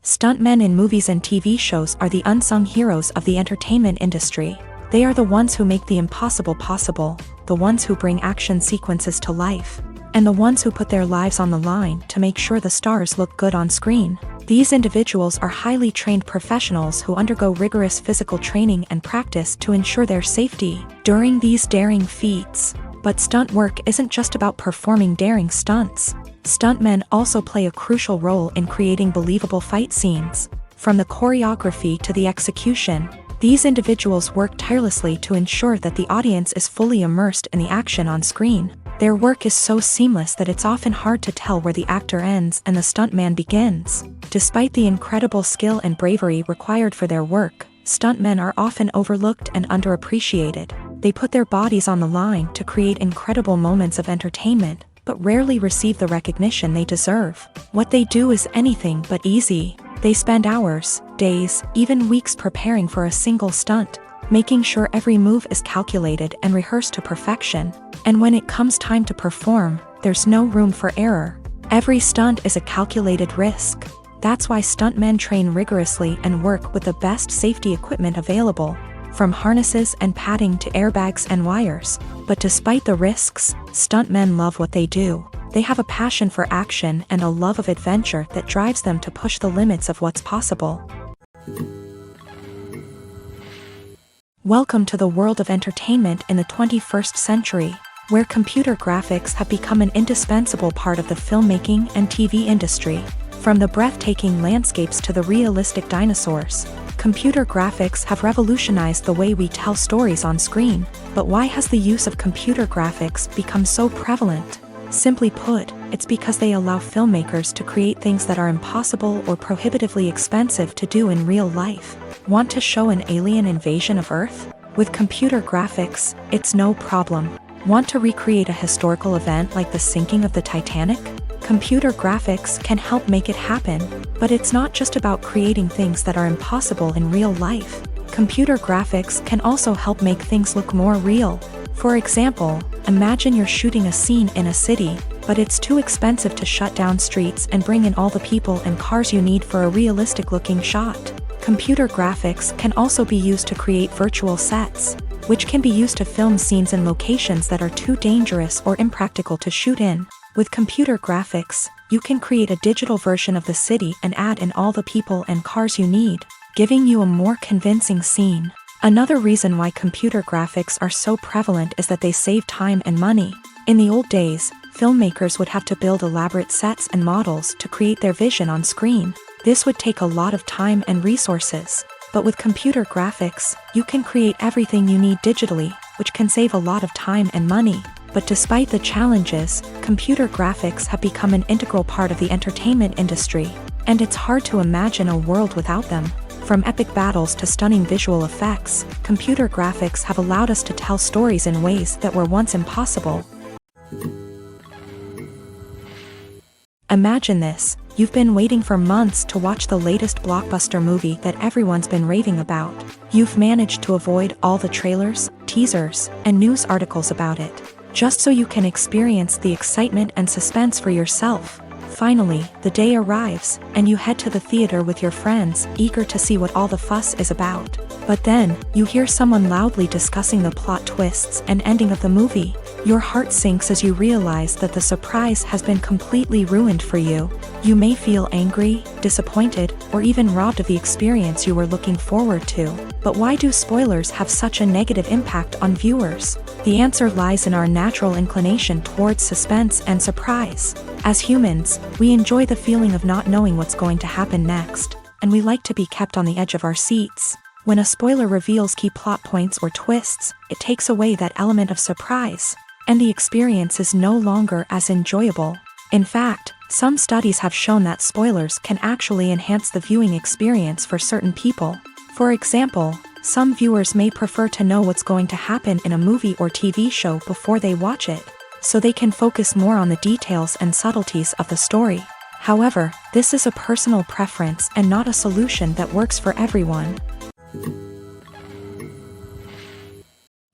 Stuntmen in movies and TV shows are the unsung heroes of the entertainment industry. They are the ones who make the impossible possible, the ones who bring action sequences to life, and the ones who put their lives on the line to make sure the stars look good on screen. These individuals are highly trained professionals who undergo rigorous physical training and practice to ensure their safety during these daring feats. But stunt work isn't just about performing daring stunts. Stuntmen also play a crucial role in creating believable fight scenes. From the choreography to the execution, these individuals work tirelessly to ensure that the audience is fully immersed in the action on screen. Their work is so seamless that it's often hard to tell where the actor ends and the stuntman begins. Despite the incredible skill and bravery required for their work, stuntmen are often overlooked and underappreciated. They put their bodies on the line to create incredible moments of entertainment, but rarely receive the recognition they deserve. What they do is anything but easy. They spend hours, days, even weeks preparing for a single stunt, making sure every move is calculated and rehearsed to perfection. And when it comes time to perform, there's no room for error. Every stunt is a calculated risk. That's why stuntmen train rigorously and work with the best safety equipment available, from harnesses and padding to airbags and wires. But despite the risks, stuntmen love what they do. They have a passion for action and a love of adventure that drives them to push the limits of what's possible. Welcome to the world of entertainment in the 21st century, where computer graphics have become an indispensable part of the filmmaking and TV industry. From the breathtaking landscapes to the realistic dinosaurs, computer graphics have revolutionized the way we tell stories on screen. But why has the use of computer graphics become so prevalent? Simply put, it's because they allow filmmakers to create things that are impossible or prohibitively expensive to do in real life. Want to show an alien invasion of Earth? With computer graphics, it's no problem. Want to recreate a historical event like the sinking of the Titanic? Computer graphics can help make it happen, but it's not just about creating things that are impossible in real life. Computer graphics can also help make things look more real. For example, imagine you're shooting a scene in a city, but it's too expensive to shut down streets and bring in all the people and cars you need for a realistic-looking shot. Computer graphics can also be used to create virtual sets, which can be used to film scenes in locations that are too dangerous or impractical to shoot in. With computer graphics, you can create a digital version of the city and add in all the people and cars you need, giving you a more convincing scene. Another reason why computer graphics are so prevalent is that they save time and money. In the old days, filmmakers would have to build elaborate sets and models to create their vision on screen. This would take a lot of time and resources. But with computer graphics, you can create everything you need digitally, which can save a lot of time and money. But despite the challenges, computer graphics have become an integral part of the entertainment industry, and it's hard to imagine a world without them. From epic battles to stunning visual effects, computer graphics have allowed us to tell stories in ways that were once impossible. Imagine this: you've been waiting for months to watch the latest blockbuster movie that everyone's been raving about. You've managed to avoid all the trailers, teasers, and news articles about it, just so you can experience the excitement and suspense for yourself. Finally, the day arrives, and you head to the theater with your friends, eager to see what all the fuss is about. But then, you hear someone loudly discussing the plot twists and ending of the movie. Your heart sinks as you realize that the surprise has been completely ruined for you. You may feel angry, disappointed, or even robbed of the experience you were looking forward to. But why do spoilers have such a negative impact on viewers? The answer lies in our natural inclination towards suspense and surprise. As humans, we enjoy the feeling of not knowing what's going to happen next, and we like to be kept on the edge of our seats. When a spoiler reveals key plot points or twists, it takes away that element of surprise, and the experience is no longer as enjoyable. In fact, some studies have shown that spoilers can actually enhance the viewing experience for certain people. For example, some viewers may prefer to know what's going to happen in a movie or TV show before they watch it, so they can focus more on the details and subtleties of the story. However, this is a personal preference and not a solution that works for everyone.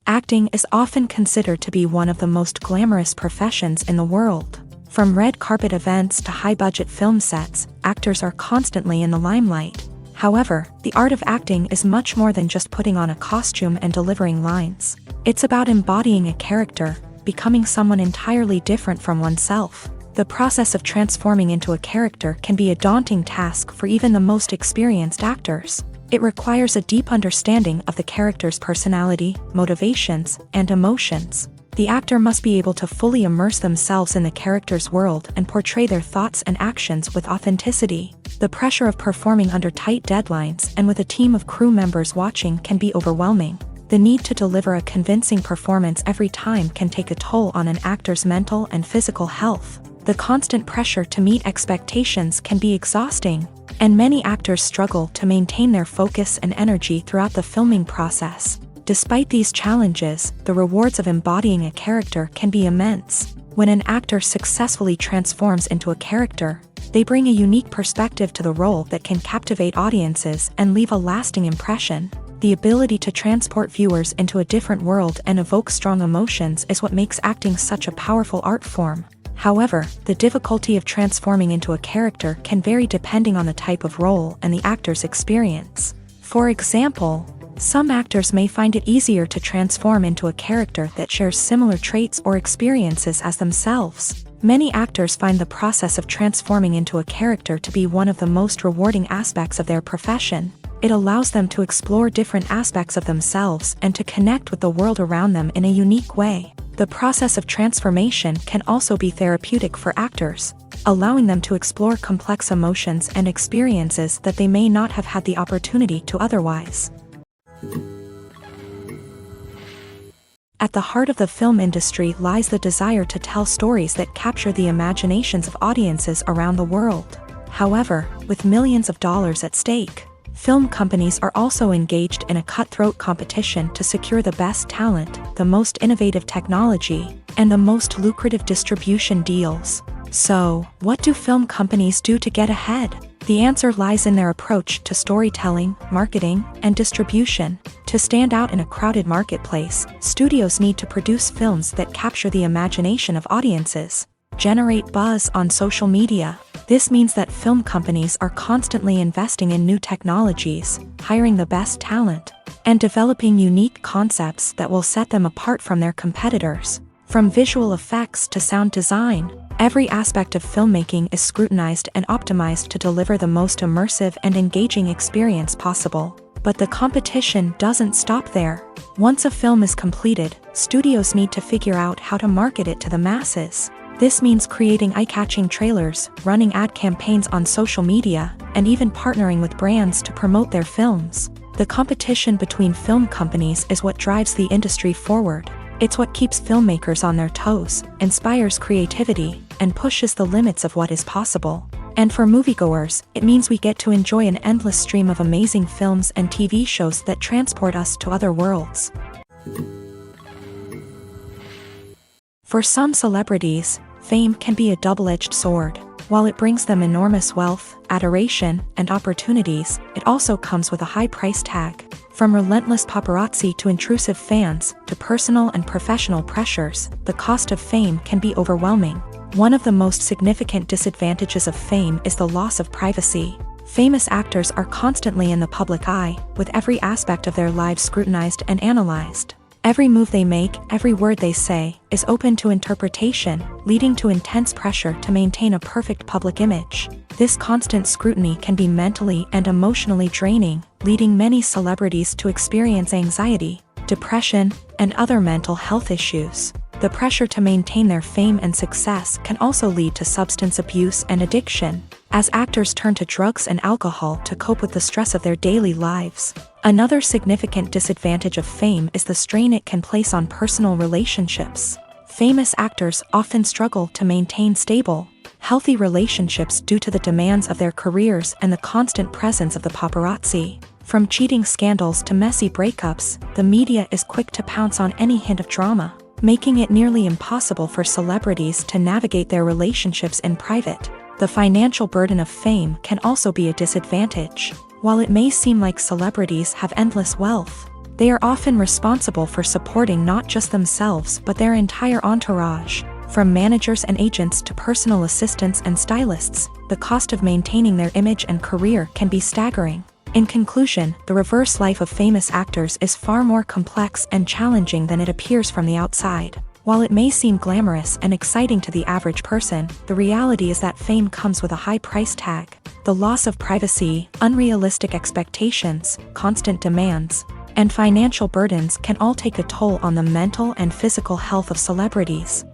Acting is often considered to be one of the most glamorous professions in the world. From red carpet events to high-budget film sets, actors are constantly in the limelight. However, the art of acting is much more than just putting on a costume and delivering lines. It's about embodying a character, becoming someone entirely different from oneself. The process of transforming into a character can be a daunting task for even the most experienced actors. It requires a deep understanding of the character's personality, motivations, and emotions. The actor must be able to fully immerse themselves in the character's world and portray their thoughts and actions with authenticity. The pressure of performing under tight deadlines and with a team of crew members watching can be overwhelming. The need to deliver a convincing performance every time can take a toll on an actor's mental and physical health. The constant pressure to meet expectations can be exhausting, and many actors struggle to maintain their focus and energy throughout the filming process. Despite these challenges, the rewards of embodying a character can be immense. When an actor successfully transforms into a character, they bring a unique perspective to the role that can captivate audiences and leave a lasting impression. The ability to transport viewers into a different world and evoke strong emotions is what makes acting such a powerful art form. However, the difficulty of transforming into a character can vary depending on the type of role and the actor's experience. For example, some actors may find it easier to transform into a character that shares similar traits or experiences as themselves. Many actors find the process of transforming into a character to be one of the most rewarding aspects of their profession. It allows them to explore different aspects of themselves and to connect with the world around them in a unique way. The process of transformation can also be therapeutic for actors, allowing them to explore complex emotions and experiences that they may not have had the opportunity to otherwise. At the heart of the film industry lies the desire to tell stories that capture the imaginations of audiences around the world. However, with millions of dollars at stake, Film companies are also engaged in a cutthroat competition to secure the best talent, the most innovative technology, and the most lucrative distribution deals. So, what do film companies do to get ahead? The answer lies in their approach to storytelling, marketing, and distribution. To stand out in a crowded marketplace, studios need to produce films that capture the imagination of audiences, generate buzz on social media. This means that film companies are constantly investing in new technologies, hiring the best talent, and developing unique concepts that will set them apart from their competitors. From visual effects to sound design, every aspect of filmmaking is scrutinized and optimized to deliver the most immersive and engaging experience possible. But the competition doesn't stop there. Once a film is completed, studios need to figure out how to market it to the masses. This means creating eye-catching trailers, running ad campaigns on social media, and even partnering with brands to promote their films. The competition between film companies is what drives the industry forward. It's what keeps filmmakers on their toes, inspires creativity, and pushes the limits of what is possible. And for moviegoers, it means we get to enjoy an endless stream of amazing films and TV shows that transport us to other worlds. For some celebrities, fame can be a double-edged sword. While it brings them enormous wealth, adoration, and opportunities, it also comes with a high price tag. From relentless paparazzi to intrusive fans, to personal and professional pressures, the cost of fame can be overwhelming. One of the most significant disadvantages of fame is the loss of privacy. Famous actors are constantly in the public eye, with every aspect of their lives scrutinized and analyzed. Every move they make, every word they say, is open to interpretation, leading to intense pressure to maintain a perfect public image. This constant scrutiny can be mentally and emotionally draining, leading many celebrities to experience anxiety, depression, and other mental health issues. The pressure to maintain their fame and success can also lead to substance abuse and addiction, as actors turn to drugs and alcohol to cope with the stress of their daily lives. Another significant disadvantage of fame is the strain it can place on personal relationships. Famous actors often struggle to maintain stable, healthy relationships due to the demands of their careers and the constant presence of the paparazzi. From cheating scandals to messy breakups, the media is quick to pounce on any hint of drama, making it nearly impossible for celebrities to navigate their relationships in private. The financial burden of fame can also be a disadvantage. While it may seem like celebrities have endless wealth, they are often responsible for supporting not just themselves but their entire entourage. From managers and agents to personal assistants and stylists, the cost of maintaining their image and career can be staggering. In conclusion, the reverse life of famous actors is far more complex and challenging than it appears from the outside. While it may seem glamorous and exciting to the average person, the reality is that fame comes with a high price tag. The loss of privacy, unrealistic expectations, constant demands, and financial burdens can all take a toll on the mental and physical health of celebrities.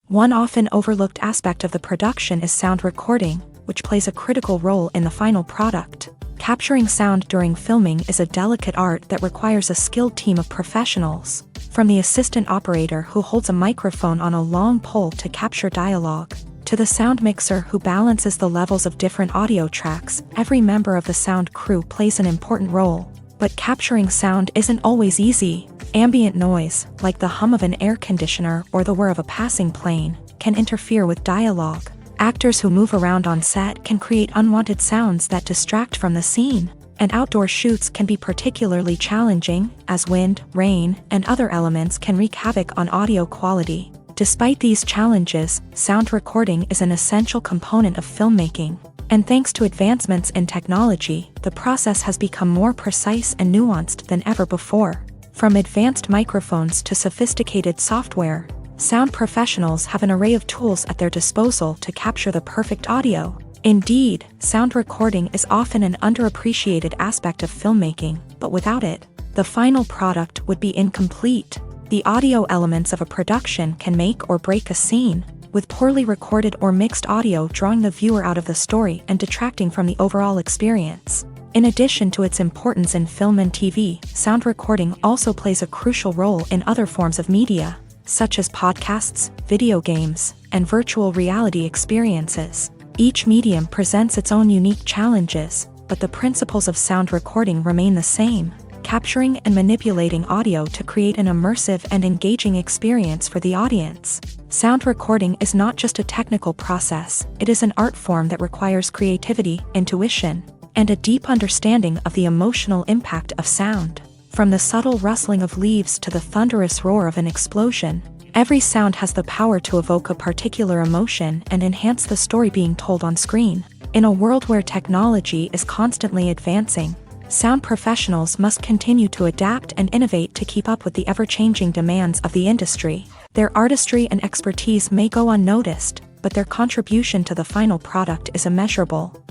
One often overlooked aspect of the production is sound recording, which plays a critical role in the final product. Capturing sound during filming is a delicate art that requires a skilled team of professionals. From the assistant operator who holds a microphone on a long pole to capture dialogue, to the sound mixer who balances the levels of different audio tracks, every member of the sound crew plays an important role. But capturing sound isn't always easy. Ambient noise, like the hum of an air conditioner or the whir of a passing plane, can interfere with dialogue. Actors who move around on set can create unwanted sounds that distract from the scene, and outdoor shoots can be particularly challenging, as wind, rain, and other elements can wreak havoc on audio quality. Despite these challenges, sound recording is an essential component of filmmaking, and thanks to advancements in technology, the process has become more precise and nuanced than ever before. From advanced microphones to sophisticated software, sound professionals have an array of tools at their disposal to capture the perfect audio. Indeed, sound recording is often an underappreciated aspect of filmmaking, but without it, the final product would be incomplete. The audio elements of a production can make or break a scene, with poorly recorded or mixed audio drawing the viewer out of the story and detracting from the overall experience. In addition to its importance in film and TV, sound recording also plays a crucial role in other forms of media, such as podcasts, video games, and virtual reality experiences. Each medium presents its own unique challenges, but the principles of sound recording remain the same, capturing and manipulating audio to create an immersive and engaging experience for the audience. Sound recording is not just a technical process, it is an art form that requires creativity, intuition, and a deep understanding of the emotional impact of sound. From the subtle rustling of leaves to the thunderous roar of an explosion, every sound has the power to evoke a particular emotion and enhance the story being told on screen. In a world where technology is constantly advancing, sound professionals must continue to adapt and innovate to keep up with the ever-changing demands of the industry. Their artistry and expertise may go unnoticed, but their contribution to the final product is immeasurable.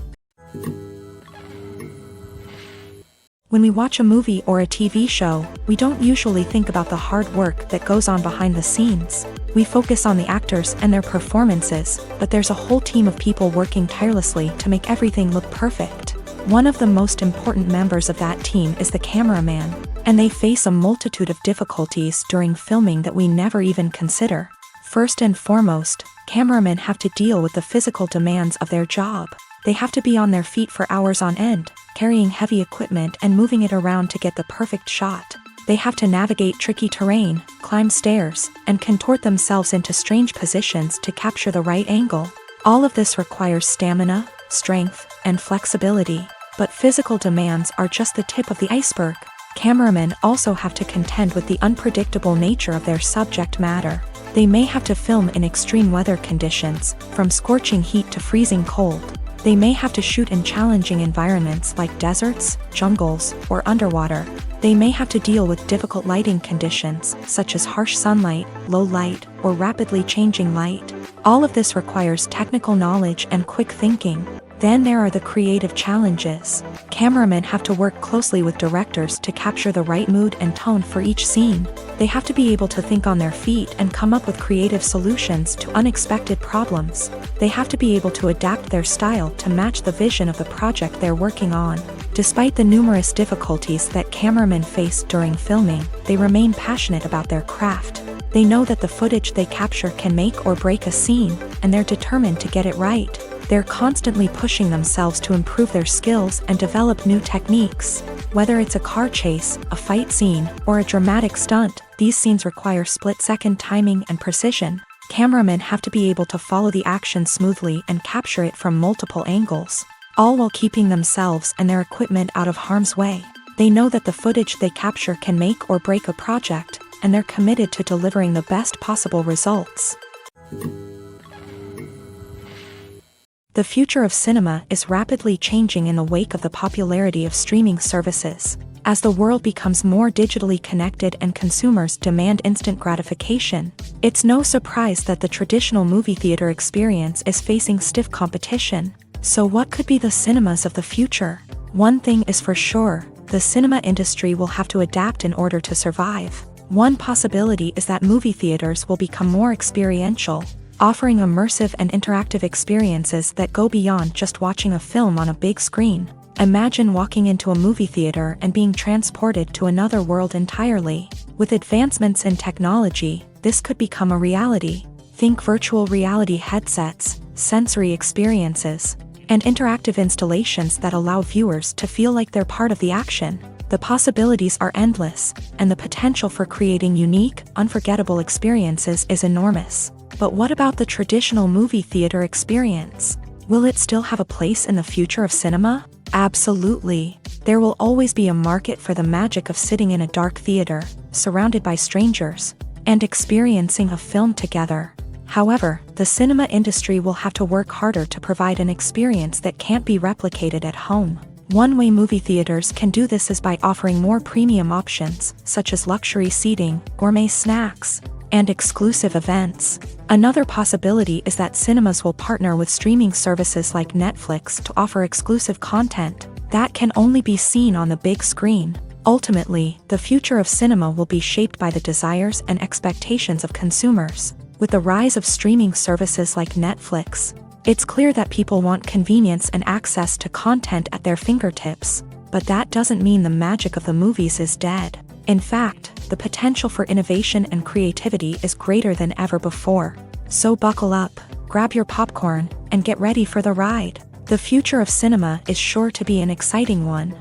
When we watch a movie or a TV show, we don't usually think about the hard work that goes on behind the scenes. We focus on the actors and their performances, but there's a whole team of people working tirelessly to make everything look perfect. One of the most important members of that team is the cameraman, and they face a multitude of difficulties during filming that we never even consider. First and foremost, cameramen have to deal with the physical demands of their job. They have to be on their feet for hours on end, carrying heavy equipment and moving it around to get the perfect shot. They have to navigate tricky terrain, climb stairs, and contort themselves into strange positions to capture the right angle. All of this requires stamina, strength, and flexibility. But physical demands are just the tip of the iceberg. Cameramen also have to contend with the unpredictable nature of their subject matter. They may have to film in extreme weather conditions, from scorching heat to freezing cold. They may have to shoot in challenging environments like deserts, jungles, or underwater. They may have to deal with difficult lighting conditions, such as harsh sunlight, low light, or rapidly changing light. All of this requires technical knowledge and quick thinking. Then there are the creative challenges. Cameramen have to work closely with directors to capture the right mood and tone for each scene. They have to be able to think on their feet and come up with creative solutions to unexpected problems. They have to be able to adapt their style to match the vision of the project they're working on. Despite the numerous difficulties that cameramen face during filming, they remain passionate about their craft. They know that the footage they capture can make or break a scene, and they're determined to get it right. They're constantly pushing themselves to improve their skills and develop new techniques. Whether it's a car chase, a fight scene, or a dramatic stunt, these scenes require split-second timing and precision. Cameramen have to be able to follow the action smoothly and capture it from multiple angles, all while keeping themselves and their equipment out of harm's way. They know that the footage they capture can make or break a project, and they're committed to delivering the best possible results. The future of cinema is rapidly changing in the wake of the popularity of streaming services. As the world becomes more digitally connected and consumers demand instant gratification, it's no surprise that the traditional movie theater experience is facing stiff competition. So what could be the cinemas of the future? One thing is for sure, the cinema industry will have to adapt in order to survive. One possibility is that movie theaters will become more experiential, offering immersive and interactive experiences that go beyond just watching a film on a big screen. Imagine walking into a movie theater and being transported to another world entirely. With advancements in technology, this could become a reality. Think virtual reality headsets, sensory experiences, and interactive installations that allow viewers to feel like they're part of the action. The possibilities are endless, and the potential for creating unique, unforgettable experiences is enormous. But what about the traditional movie theater experience? Will it still have a place in the future of cinema? Absolutely. There will always be a market for the magic of sitting in a dark theater, surrounded by strangers, and experiencing a film together. However, the cinema industry will have to work harder to provide an experience that can't be replicated at home. One way movie theaters can do this is by offering more premium options, such as luxury seating, gourmet snacks, and exclusive events. Another possibility is that cinemas will partner with streaming services like Netflix to offer exclusive content that can only be seen on the big screen. Ultimately, the future of cinema will be shaped by the desires and expectations of consumers. With the rise of streaming services like Netflix, it's clear that people want convenience and access to content at their fingertips. But that doesn't mean the magic of the movies is dead. In fact, the potential for innovation and creativity is greater than ever before. So buckle up, grab your popcorn, and get ready for the ride. The future of cinema is sure to be an exciting one.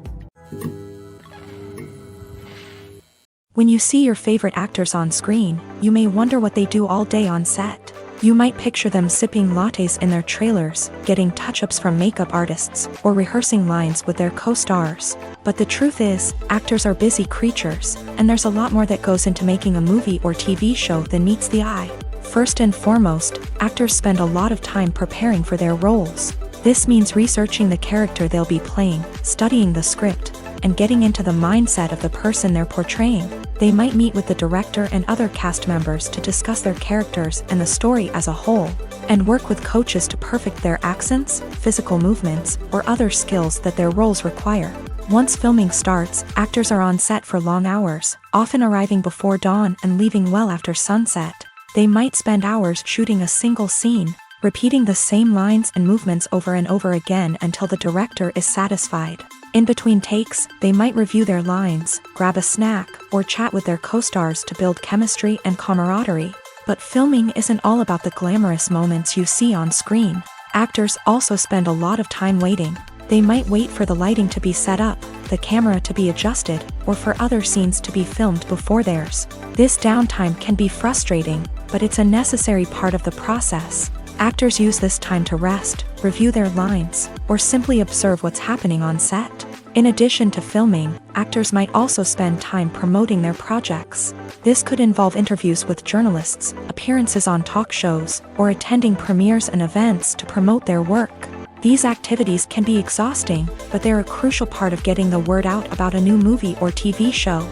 When you see your favorite actors on screen, you may wonder what they do all day on set. You might picture them sipping lattes in their trailers, getting touch-ups from makeup artists, or rehearsing lines with their co-stars. But the truth is, actors are busy creatures, and there's a lot more that goes into making a movie or TV show than meets the eye. First and foremost, actors spend a lot of time preparing for their roles. This means researching the character they'll be playing, studying the script, and getting into the mindset of the person they're portraying. They might meet with the director and other cast members to discuss their characters and the story as a whole, and work with coaches to perfect their accents, physical movements, or other skills that their roles require. Once filming starts, actors are on set for long hours, often arriving before dawn and leaving well after sunset. They might spend hours shooting a single scene, repeating the same lines and movements over and over again until the director is satisfied. In between takes, they might review their lines, grab a snack, or chat with their co-stars to build chemistry and camaraderie. But filming isn't all about the glamorous moments you see on screen. Actors also spend a lot of time waiting. They might wait for the lighting to be set up, the camera to be adjusted, or for other scenes to be filmed before theirs. This downtime can be frustrating, but it's a necessary part of the process. Actors use this time to rest, review their lines, or simply observe what's happening on set. In addition to filming, actors might also spend time promoting their projects. This could involve interviews with journalists, appearances on talk shows, or attending premieres and events to promote their work. These activities can be exhausting, but they're a crucial part of getting the word out about a new movie or TV show.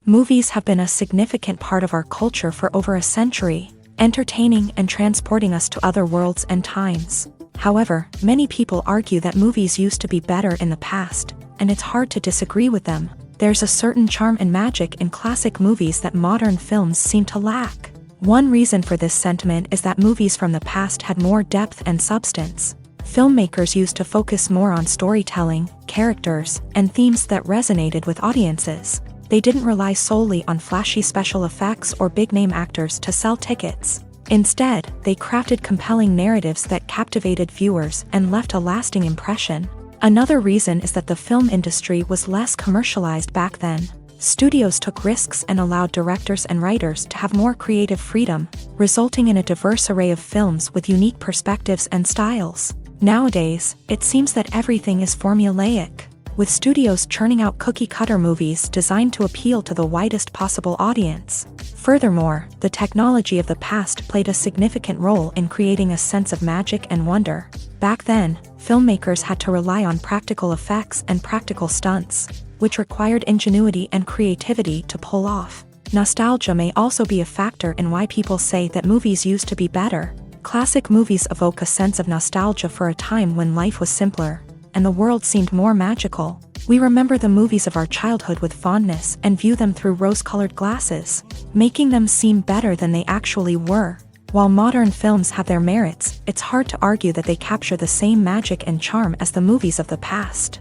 Movies have been a significant part of our culture for over a century, entertaining and transporting us to other worlds and times. However, many people argue that movies used to be better in the past, and it's hard to disagree with them. There's a certain charm and magic in classic movies that modern films seem to lack. One reason for this sentiment is that movies from the past had more depth and substance. Filmmakers used to focus more on storytelling, characters, and themes that resonated with audiences. They didn't rely solely on flashy special effects or big-name actors to sell tickets. Instead, they crafted compelling narratives that captivated viewers and left a lasting impression. Another reason is that the film industry was less commercialized back then. Studios took risks and allowed directors and writers to have more creative freedom, resulting in a diverse array of films with unique perspectives and styles. Nowadays, it seems that everything is formulaic, with studios churning out cookie-cutter movies designed to appeal to the widest possible audience. Furthermore, the technology of the past played a significant role in creating a sense of magic and wonder. Back then, filmmakers had to rely on practical effects and practical stunts, which required ingenuity and creativity to pull off. Nostalgia may also be a factor in why people say that movies used to be better. Classic movies evoke a sense of nostalgia for a time when life was simpler, and the world seemed more magical. We remember the movies of our childhood with fondness and view them through rose-colored glasses, making them seem better than they actually were. While modern films have their merits, it's hard to argue that they capture the same magic and charm as the movies of the past.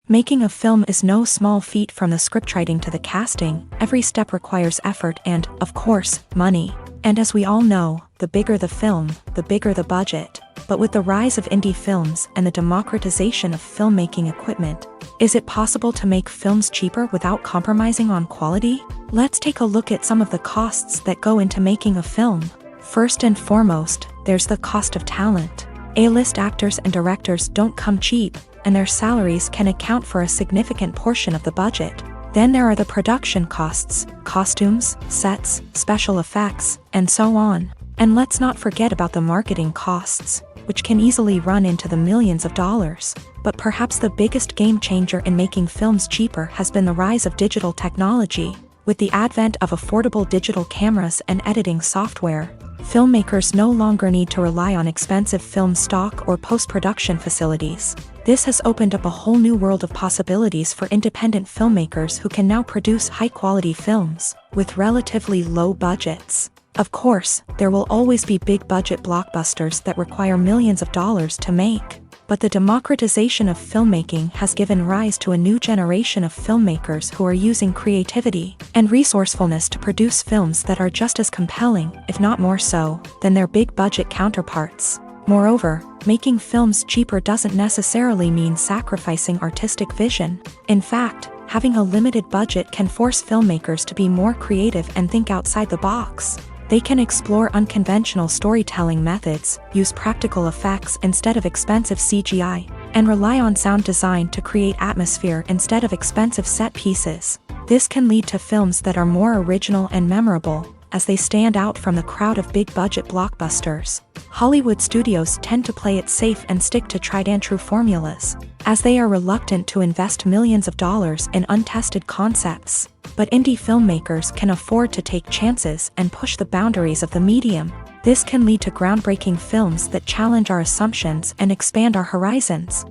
Making a film is no small feat. From the scriptwriting to the casting, every step requires effort and, of course, money. And as we all know, the bigger the film, the bigger the budget. But with the rise of indie films and the democratization of filmmaking equipment, is it possible to make films cheaper without compromising on quality? Let's take a look at some of the costs that go into making a film. First and foremost, there's the cost of talent. A-list actors and directors don't come cheap, and their salaries can account for a significant portion of the budget. Then there are the production costs, costumes, sets, special effects, and so on. And let's not forget about the marketing costs, which can easily run into the millions of dollars. But perhaps the biggest game changer in making films cheaper has been the rise of digital technology. With the advent of affordable digital cameras and editing software, filmmakers no longer need to rely on expensive film stock or post-production facilities. This has opened up a whole new world of possibilities for independent filmmakers who can now produce high-quality films with relatively low budgets. Of course, there will always be big-budget blockbusters that require millions of dollars to make. But the democratization of filmmaking has given rise to a new generation of filmmakers who are using creativity and resourcefulness to produce films that are just as compelling, if not more so, than their big-budget counterparts. Moreover, making films cheaper doesn't necessarily mean sacrificing artistic vision. In fact, having a limited budget can force filmmakers to be more creative and think outside the box. They can explore unconventional storytelling methods, use practical effects instead of expensive CGI, and rely on sound design to create atmosphere instead of expensive set pieces. This can lead to films that are more original and memorable, as they stand out from the crowd of big-budget blockbusters. Hollywood studios tend to play it safe and stick to tried-and-true formulas, as they are reluctant to invest millions of dollars in untested concepts. But indie filmmakers can afford to take chances and push the boundaries of the medium. This can lead to groundbreaking films that challenge our assumptions and expand our horizons.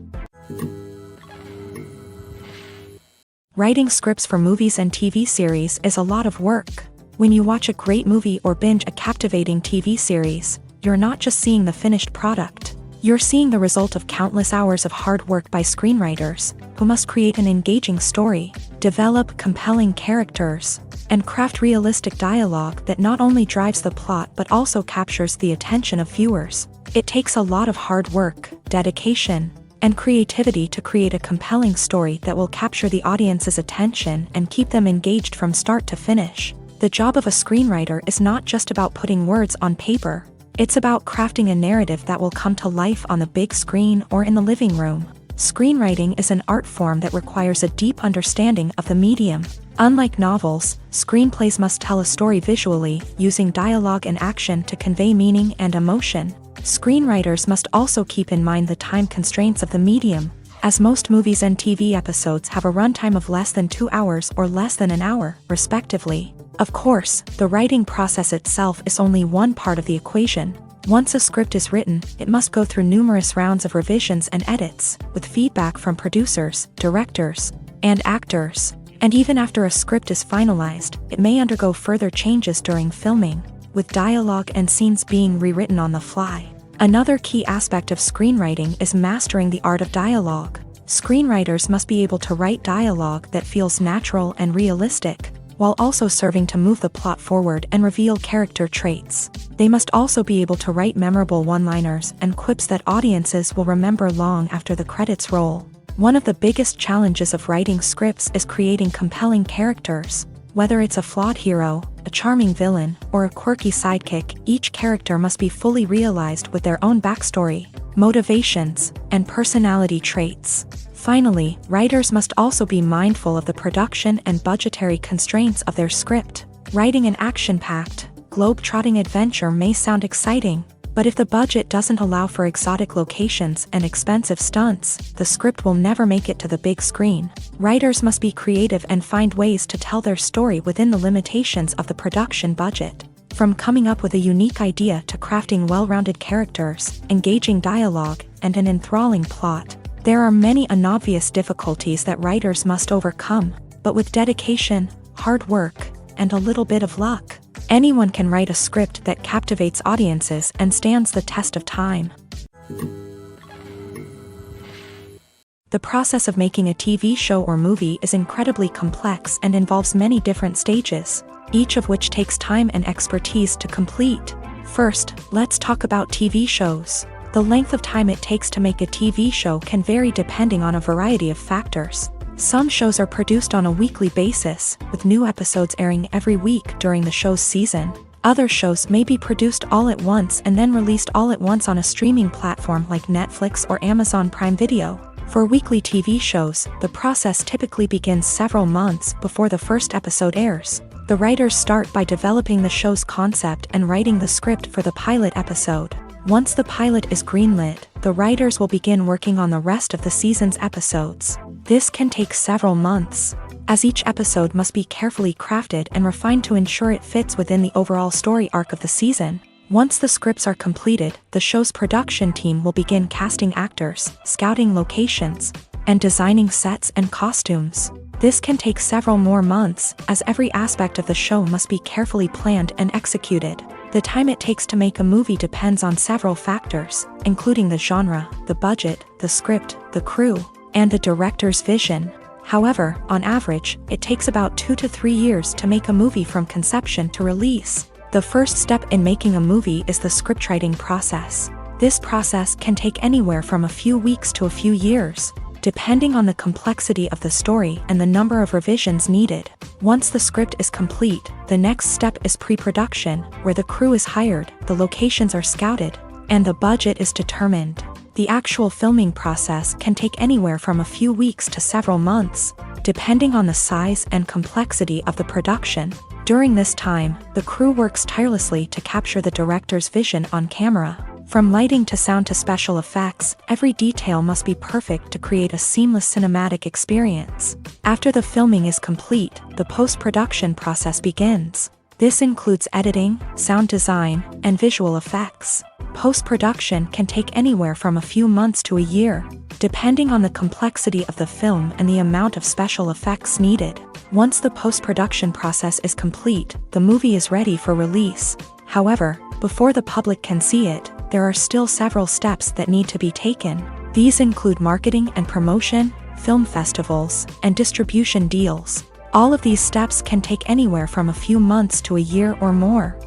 Writing scripts for movies and TV series is a lot of work. When you watch a great movie or binge a captivating TV series, you're not just seeing the finished product. You're seeing the result of countless hours of hard work by screenwriters, who must create an engaging story, develop compelling characters, and craft realistic dialogue that not only drives the plot but also captures the attention of viewers. It takes a lot of hard work, dedication, and creativity to create a compelling story that will capture the audience's attention and keep them engaged from start to finish. The job of a screenwriter is not just about putting words on paper. It's about crafting a narrative that will come to life on the big screen or in the living room. Screenwriting is an art form that requires a deep understanding of the medium. Unlike novels, screenplays must tell a story visually, using dialogue and action to convey meaning and emotion. Screenwriters must also keep in mind the time constraints of the medium, as most movies and TV episodes have a runtime of less than 2 hours or less than an hour, respectively. Of course, the writing process itself is only one part of the equation. Once a script is written, it must go through numerous rounds of revisions and edits, with feedback from producers, directors, and actors. And even after a script is finalized, it may undergo further changes during filming, with dialogue and scenes being rewritten on the fly. Another key aspect of screenwriting is mastering the art of dialogue. Screenwriters must be able to write dialogue that feels natural and realistic, while also serving to move the plot forward and reveal character traits. They must also be able to write memorable one-liners and quips that audiences will remember long after the credits roll. One of the biggest challenges of writing scripts is creating compelling characters. Whether it's a flawed hero, a charming villain, or a quirky sidekick, each character must be fully realized with their own backstory, motivations, and personality traits. Finally, writers must also be mindful of the production and budgetary constraints of their script. Writing an action-packed, globe-trotting adventure may sound exciting, but if the budget doesn't allow for exotic locations and expensive stunts, the script will never make it to the big screen. Writers must be creative and find ways to tell their story within the limitations of the production budget. From coming up with a unique idea to crafting well-rounded characters, engaging dialogue, and an enthralling plot, there are many unobvious difficulties that writers must overcome, but with dedication, hard work, and a little bit of luck, anyone can write a script that captivates audiences and stands the test of time. The process of making a TV show or movie is incredibly complex and involves many different stages, each of which takes time and expertise to complete. First, let's talk about TV shows. The length of time it takes to make a TV show can vary depending on a variety of factors. Some shows are produced on a weekly basis, with new episodes airing every week during the show's season. Other shows may be produced all at once and then released all at once on a streaming platform like Netflix or Amazon Prime Video. For weekly TV shows, the process typically begins several months before the first episode airs. The writers start by developing the show's concept and writing the script for the pilot episode. Once the pilot is greenlit, the writers will begin working on the rest of the season's episodes. This can take several months, as each episode must be carefully crafted and refined to ensure it fits within the overall story arc of the season. Once the scripts are completed, the show's production team will begin casting actors, scouting locations, and designing sets and costumes. This can take several more months, as every aspect of the show must be carefully planned and executed. The time it takes to make a movie depends on several factors, including the genre, the budget, the script, the crew, and the director's vision. However, on average, it takes about 2 to 3 years to make a movie from conception to release. The first step in making a movie is the scriptwriting process. This process can take anywhere from a few weeks to a few years, depending on the complexity of the story and the number of revisions needed. Once the script is complete, the next step is pre-production, where the crew is hired, the locations are scouted, and the budget is determined. The actual filming process can take anywhere from a few weeks to several months, depending on the size and complexity of the production. During this time, the crew works tirelessly to capture the director's vision on camera. From lighting to sound to special effects, every detail must be perfect to create a seamless cinematic experience. After the filming is complete, the post-production process begins. This includes editing, sound design, and visual effects. Post-production can take anywhere from a few months to a year, depending on the complexity of the film and the amount of special effects needed. Once the post-production process is complete, the movie is ready for release. However, before the public can see it, there are still several steps that need to be taken. These include marketing and promotion, film festivals, and distribution deals. All of these steps can take anywhere from a few months to a year or more.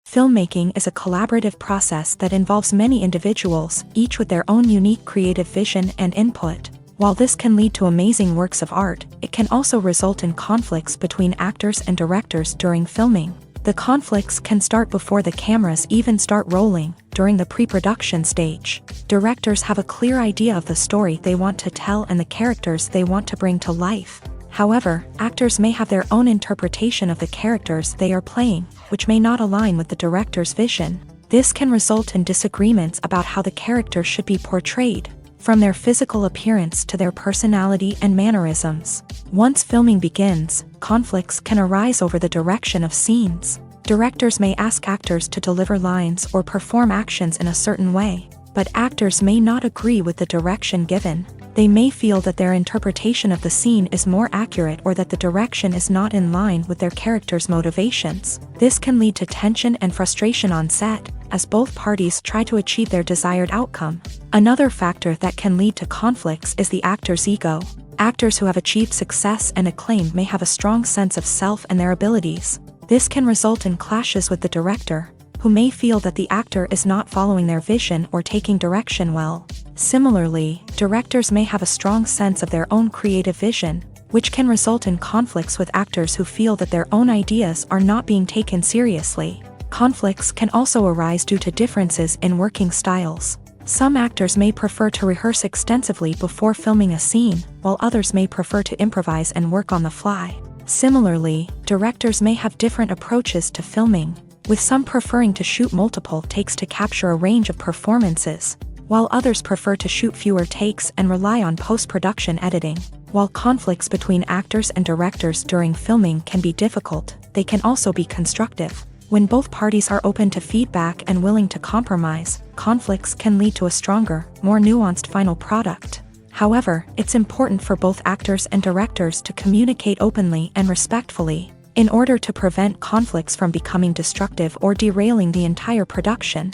Filmmaking is a collaborative process that involves many individuals, each with their own unique creative vision and input. While this can lead to amazing works of art, it can also result in conflicts between actors and directors during filming. The conflicts can start before the cameras even start rolling, during the pre-production stage. Directors have a clear idea of the story they want to tell and the characters they want to bring to life. However, actors may have their own interpretation of the characters they are playing, which may not align with the director's vision. This can result in disagreements about how the characters should be portrayed, from their physical appearance to their personality and mannerisms. Once filming begins, conflicts can arise over the direction of scenes. Directors may ask actors to deliver lines or perform actions in a certain way, but actors may not agree with the direction given. They may feel that their interpretation of the scene is more accurate or that the direction is not in line with their character's motivations. This can lead to tension and frustration on set, as both parties try to achieve their desired outcome. Another factor that can lead to conflicts is the actor's ego. Actors who have achieved success and acclaim may have a strong sense of self and their abilities. This can result in clashes with the director, who may feel that the actor is not following their vision or taking direction well. Similarly, directors may have a strong sense of their own creative vision, which can result in conflicts with actors who feel that their own ideas are not being taken seriously. Conflicts can also arise due to differences in working styles. Some actors may prefer to rehearse extensively before filming a scene, while others may prefer to improvise and work on the fly. Similarly, directors may have different approaches to filming, with some preferring to shoot multiple takes to capture a range of performances, while others prefer to shoot fewer takes and rely on post-production editing. While conflicts between actors and directors during filming can be difficult, they can also be constructive. When both parties are open to feedback and willing to compromise, conflicts can lead to a stronger, more nuanced final product. However, it's important for both actors and directors to communicate openly and respectfully, in order to prevent conflicts from becoming destructive or derailing the entire production.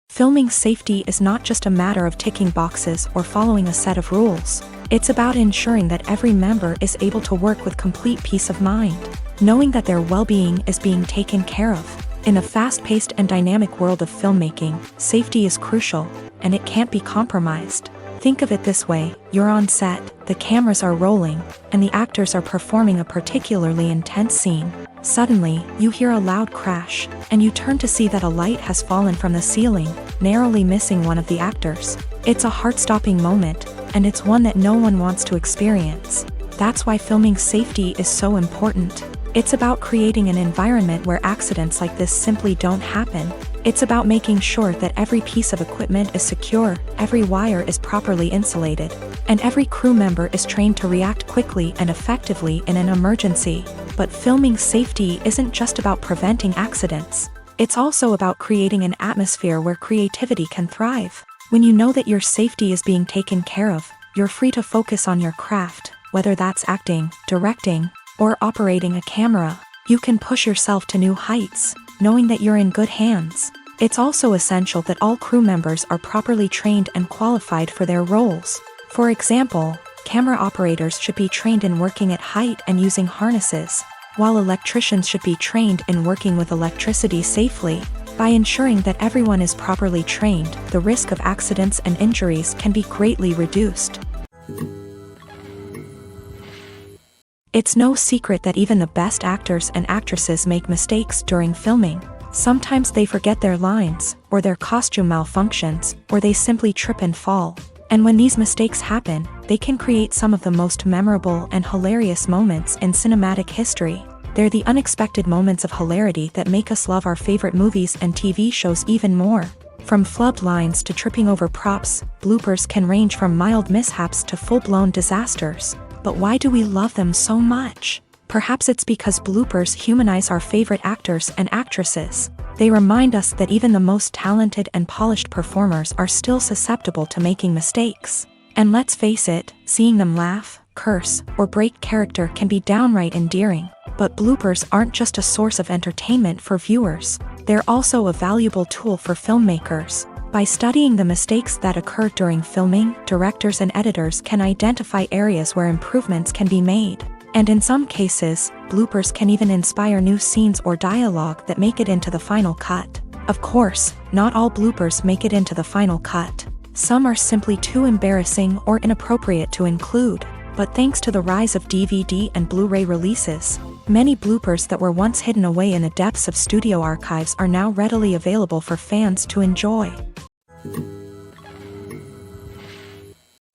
Filming safety is not just a matter of ticking boxes or following a set of rules. It's about ensuring that every member is able to work with complete peace of mind, knowing that their well-being is being taken care of. In a fast-paced and dynamic world of filmmaking, safety is crucial, and it can't be compromised. Think of it this way: you're on set, the cameras are rolling, and the actors are performing a particularly intense scene. Suddenly, you hear a loud crash, and you turn to see that a light has fallen from the ceiling, narrowly missing one of the actors. It's a heart-stopping moment, and it's one that no one wants to experience. That's why filming safety is so important. It's about creating an environment where accidents like this simply don't happen. It's about making sure that every piece of equipment is secure, every wire is properly insulated, and every crew member is trained to react quickly and effectively in an emergency. But filming safety isn't just about preventing accidents. It's also about creating an atmosphere where creativity can thrive. When you know that your safety is being taken care of, you're free to focus on your craft, whether that's acting, directing, or operating a camera. You can push yourself to new heights, knowing that you're in good hands. It's also essential that all crew members are properly trained and qualified for their roles. For example, camera operators should be trained in working at height and using harnesses, while electricians should be trained in working with electricity safely. By ensuring that everyone is properly trained, the risk of accidents and injuries can be greatly reduced. It's no secret that even the best actors and actresses make mistakes during filming. Sometimes they forget their lines, or their costume malfunctions, or they simply trip and fall. And when these mistakes happen, they can create some of the most memorable and hilarious moments in cinematic history. They're the unexpected moments of hilarity that make us love our favorite movies and TV shows even more. From flubbed lines to tripping over props, bloopers can range from mild mishaps to full-blown disasters. But why do we love them so much? Perhaps it's because bloopers humanize our favorite actors and actresses. They remind us that even the most talented and polished performers are still susceptible to making mistakes. And let's face it, seeing them laugh, curse, or break character can be downright endearing. But bloopers aren't just a source of entertainment for viewers. They're also a valuable tool for filmmakers. By studying the mistakes that occur during filming, directors and editors can identify areas where improvements can be made. And in some cases, bloopers can even inspire new scenes or dialogue that make it into the final cut. Of course, not all bloopers make it into the final cut. Some are simply too embarrassing or inappropriate to include. But thanks to the rise of DVD and Blu-ray releases, many bloopers that were once hidden away in the depths of studio archives are now readily available for fans to enjoy.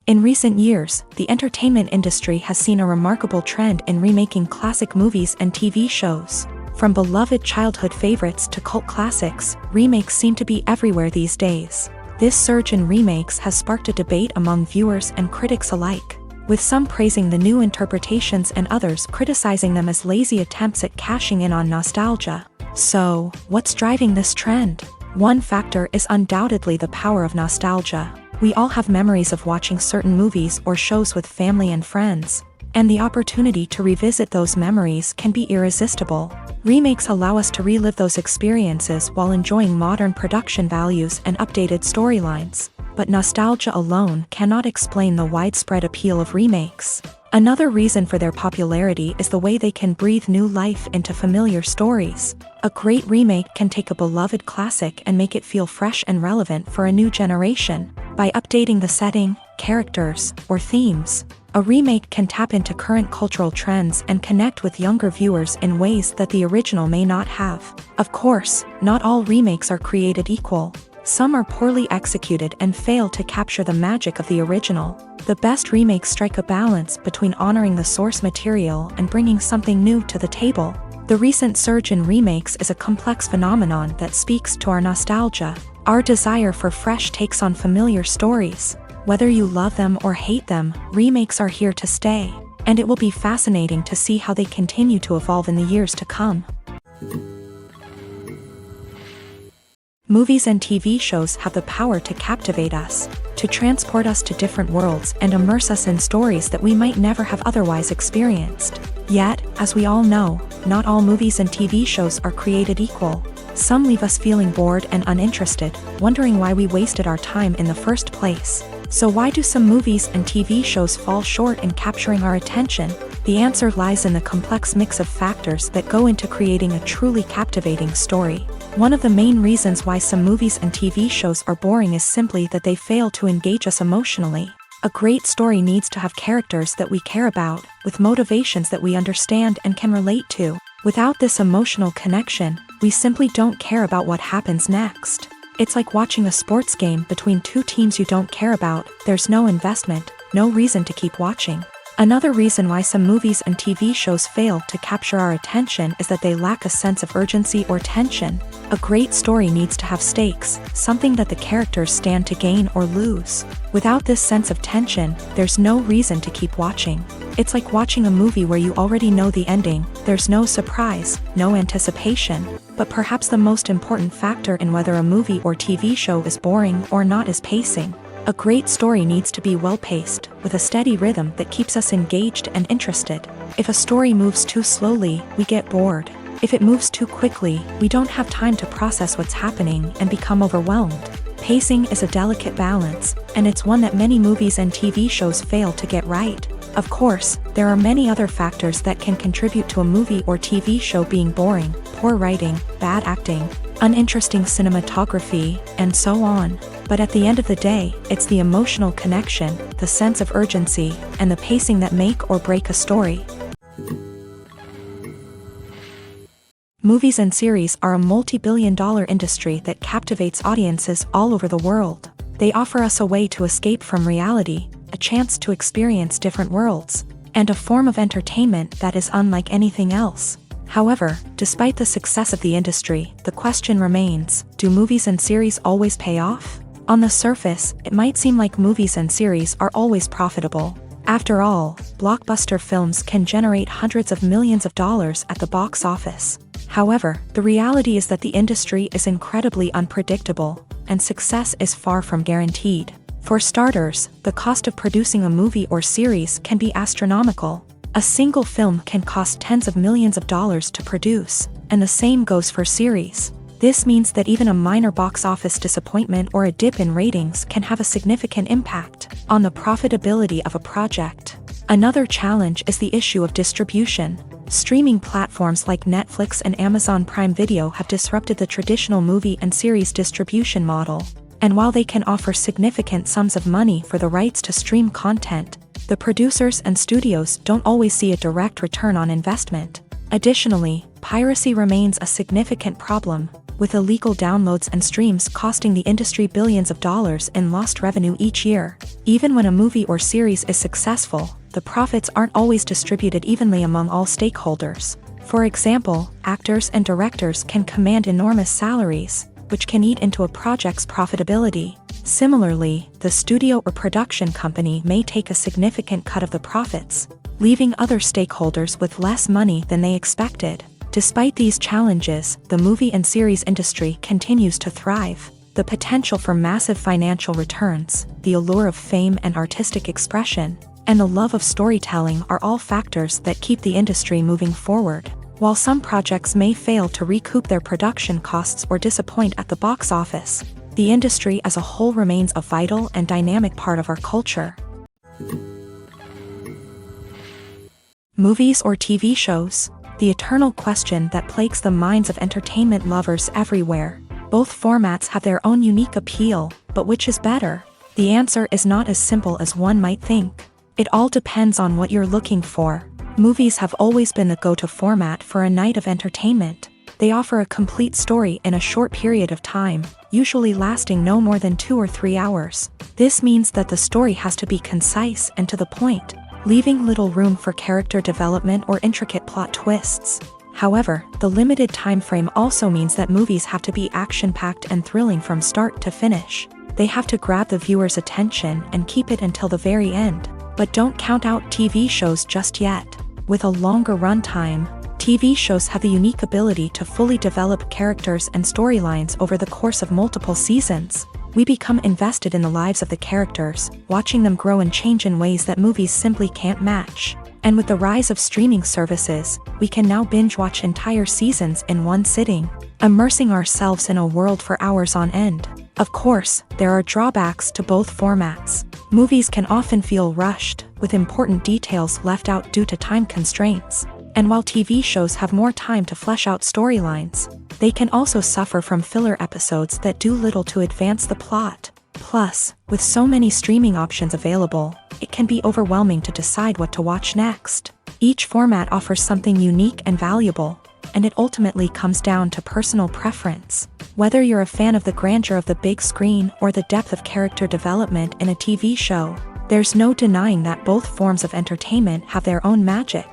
In recent years, the entertainment industry has seen a remarkable trend in remaking classic movies and TV shows. From beloved childhood favorites to cult classics, remakes seem to be everywhere these days. This surge in remakes has sparked a debate among viewers and critics alike, with some praising the new interpretations and others criticizing them as lazy attempts at cashing in on nostalgia. So, what's driving this trend? One factor is undoubtedly the power of nostalgia. We all have memories of watching certain movies or shows with family and friends, and the opportunity to revisit those memories can be irresistible. Remakes allow us to relive those experiences while enjoying modern production values and updated storylines. But nostalgia alone cannot explain the widespread appeal of remakes. Another reason for their popularity is the way they can breathe new life into familiar stories. A great remake can take a beloved classic and make it feel fresh and relevant for a new generation. By updating the setting, characters, or themes, a remake can tap into current cultural trends and connect with younger viewers in ways that the original may not have. Of course, not all remakes are created equal. Some are poorly executed and fail to capture the magic of the original. The best remakes strike a balance between honoring the source material and bringing something new to the table. The recent surge in remakes is a complex phenomenon that speaks to our nostalgia, our desire for fresh takes on familiar stories. Whether you love them or hate them, remakes are here to stay, and it will be fascinating to see how they continue to evolve in the years to come. Movies and TV shows have the power to captivate us, to transport us to different worlds and immerse us in stories that we might never have otherwise experienced. Yet, as we all know, not all movies and TV shows are created equal. Some leave us feeling bored and uninterested, wondering why we wasted our time in the first place. So why do some movies and TV shows fall short in capturing our attention? The answer lies in the complex mix of factors that go into creating a truly captivating story. One of the main reasons why some movies and TV shows are boring is simply that they fail to engage us emotionally. A great story needs to have characters that we care about, with motivations that we understand and can relate to. Without this emotional connection, we simply don't care about what happens next. It's like watching a sports game between two teams you don't care about. There's no investment, no reason to keep watching. Another reason why some movies and TV shows fail to capture our attention is that they lack a sense of urgency or tension. A great story needs to have stakes, something that the characters stand to gain or lose. Without this sense of tension, there's no reason to keep watching. It's like watching a movie where you already know the ending. There's no surprise, no anticipation. But perhaps the most important factor in whether a movie or TV show is boring or not is pacing. A great story needs to be well-paced, with a steady rhythm that keeps us engaged and interested. If a story moves too slowly, we get bored. If it moves too quickly, we don't have time to process what's happening and become overwhelmed. Pacing is a delicate balance, and it's one that many movies and TV shows fail to get right. Of course, there are many other factors that can contribute to a movie or TV show being boring: poor writing, bad acting, uninteresting cinematography, and so on. But at the end of the day, it's the emotional connection, the sense of urgency, and the pacing that make or break a story. Movies and series are a multi-billion-dollar industry that captivates audiences all over the world. They offer us a way to escape from reality, a chance to experience different worlds, and a form of entertainment that is unlike anything else. However, despite the success of the industry, the question remains: do movies and series always pay off? On the surface, it might seem like movies and series are always profitable. After all, blockbuster films can generate hundreds of millions of dollars at the box office. However, the reality is that the industry is incredibly unpredictable, and success is far from guaranteed. For starters, the cost of producing a movie or series can be astronomical. A single film can cost tens of millions of dollars to produce, and the same goes for series. This means that even a minor box office disappointment or a dip in ratings can have a significant impact on the profitability of a project. Another challenge is the issue of distribution. Streaming platforms like Netflix and Amazon Prime Video have disrupted the traditional movie and series distribution model. And while they can offer significant sums of money for the rights to stream content, the producers and studios don't always see a direct return on investment. Additionally, piracy remains a significant problem, with illegal downloads and streams costing the industry billions of dollars in lost revenue each year. Even when a movie or series is successful, the profits aren't always distributed evenly among all stakeholders. For example, actors and directors can command enormous salaries, which can eat into a project's profitability. Similarly, the studio or production company may take a significant cut of the profits, leaving other stakeholders with less money than they expected. Despite these challenges, the movie and series industry continues to thrive. The potential for massive financial returns, the allure of fame and artistic expression, and the love of storytelling are all factors that keep the industry moving forward. While some projects may fail to recoup their production costs or disappoint at the box office, the industry as a whole remains a vital and dynamic part of our culture. Movies or TV shows? The eternal question that plagues the minds of entertainment lovers everywhere. Both formats have their own unique appeal, but which is better? The answer is not as simple as one might think. It all depends on what you're looking for. Movies have always been the go-to format for a night of entertainment. They offer a complete story in a short period of time, usually lasting no more than 2 or 3 hours. This means that the story has to be concise and to the point, leaving little room for character development or intricate plot twists. However, the limited time frame also means that movies have to be action-packed and thrilling from start to finish. They have to grab the viewer's attention and keep it until the very end. But don't count out TV shows just yet. With a longer runtime, TV shows have the unique ability to fully develop characters and storylines over the course of multiple seasons. We become invested in the lives of the characters, watching them grow and change in ways that movies simply can't match. And with the rise of streaming services, we can now binge-watch entire seasons in one sitting, immersing ourselves in a world for hours on end. Of course, there are drawbacks to both formats. Movies can often feel rushed, with important details left out due to time constraints. And while TV shows have more time to flesh out storylines, they can also suffer from filler episodes that do little to advance the plot. Plus, with so many streaming options available, it can be overwhelming to decide what to watch next. Each format offers something unique and valuable, and it ultimately comes down to personal preference. Whether you're a fan of the grandeur of the big screen or the depth of character development in a TV show, there's no denying that both forms of entertainment have their own magic.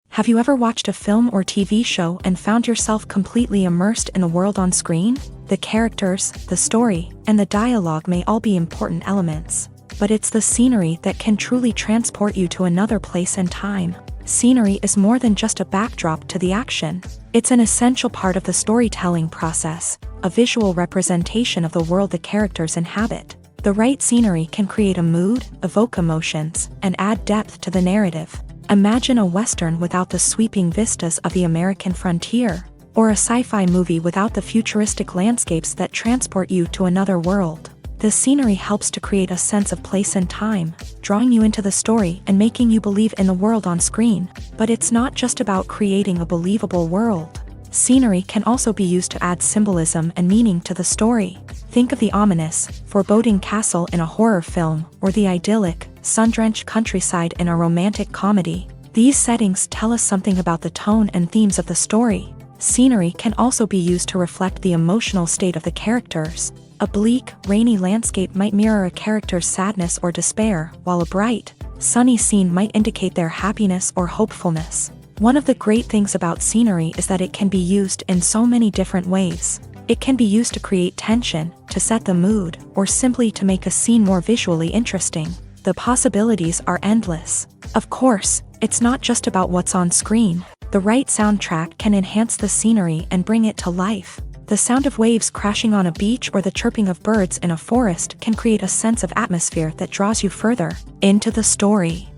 Have you ever watched a film or TV show and found yourself completely immersed in the world on screen? The characters, the story, and the dialogue may all be important elements, but it's the scenery that can truly transport you to another place and time. Scenery is more than just a backdrop to the action. It's an essential part of the storytelling process, a visual representation of the world the characters inhabit. The right scenery can create a mood, evoke emotions, and add depth to the narrative. Imagine a Western without the sweeping vistas of the American frontier, or a sci-fi movie without the futuristic landscapes that transport you to another world. The scenery helps to create a sense of place and time, drawing you into the story and making you believe in the world on screen. But it's not just about creating a believable world. Scenery can also be used to add symbolism and meaning to the story. Think of the ominous, foreboding castle in a horror film, or the idyllic, sun-drenched countryside in a romantic comedy. These settings tell us something about the tone and themes of the story. Scenery can also be used to reflect the emotional state of the characters. A bleak, rainy landscape might mirror a character's sadness or despair, while a bright, sunny scene might indicate their happiness or hopefulness. One of the great things about scenery is that it can be used in so many different ways. It can be used to create tension, to set the mood, or simply to make a scene more visually interesting. The possibilities are endless. Of course, it's not just about what's on screen. The right soundtrack can enhance the scenery and bring it to life. The sound of waves crashing on a beach or the chirping of birds in a forest can create a sense of atmosphere that draws you further into the story.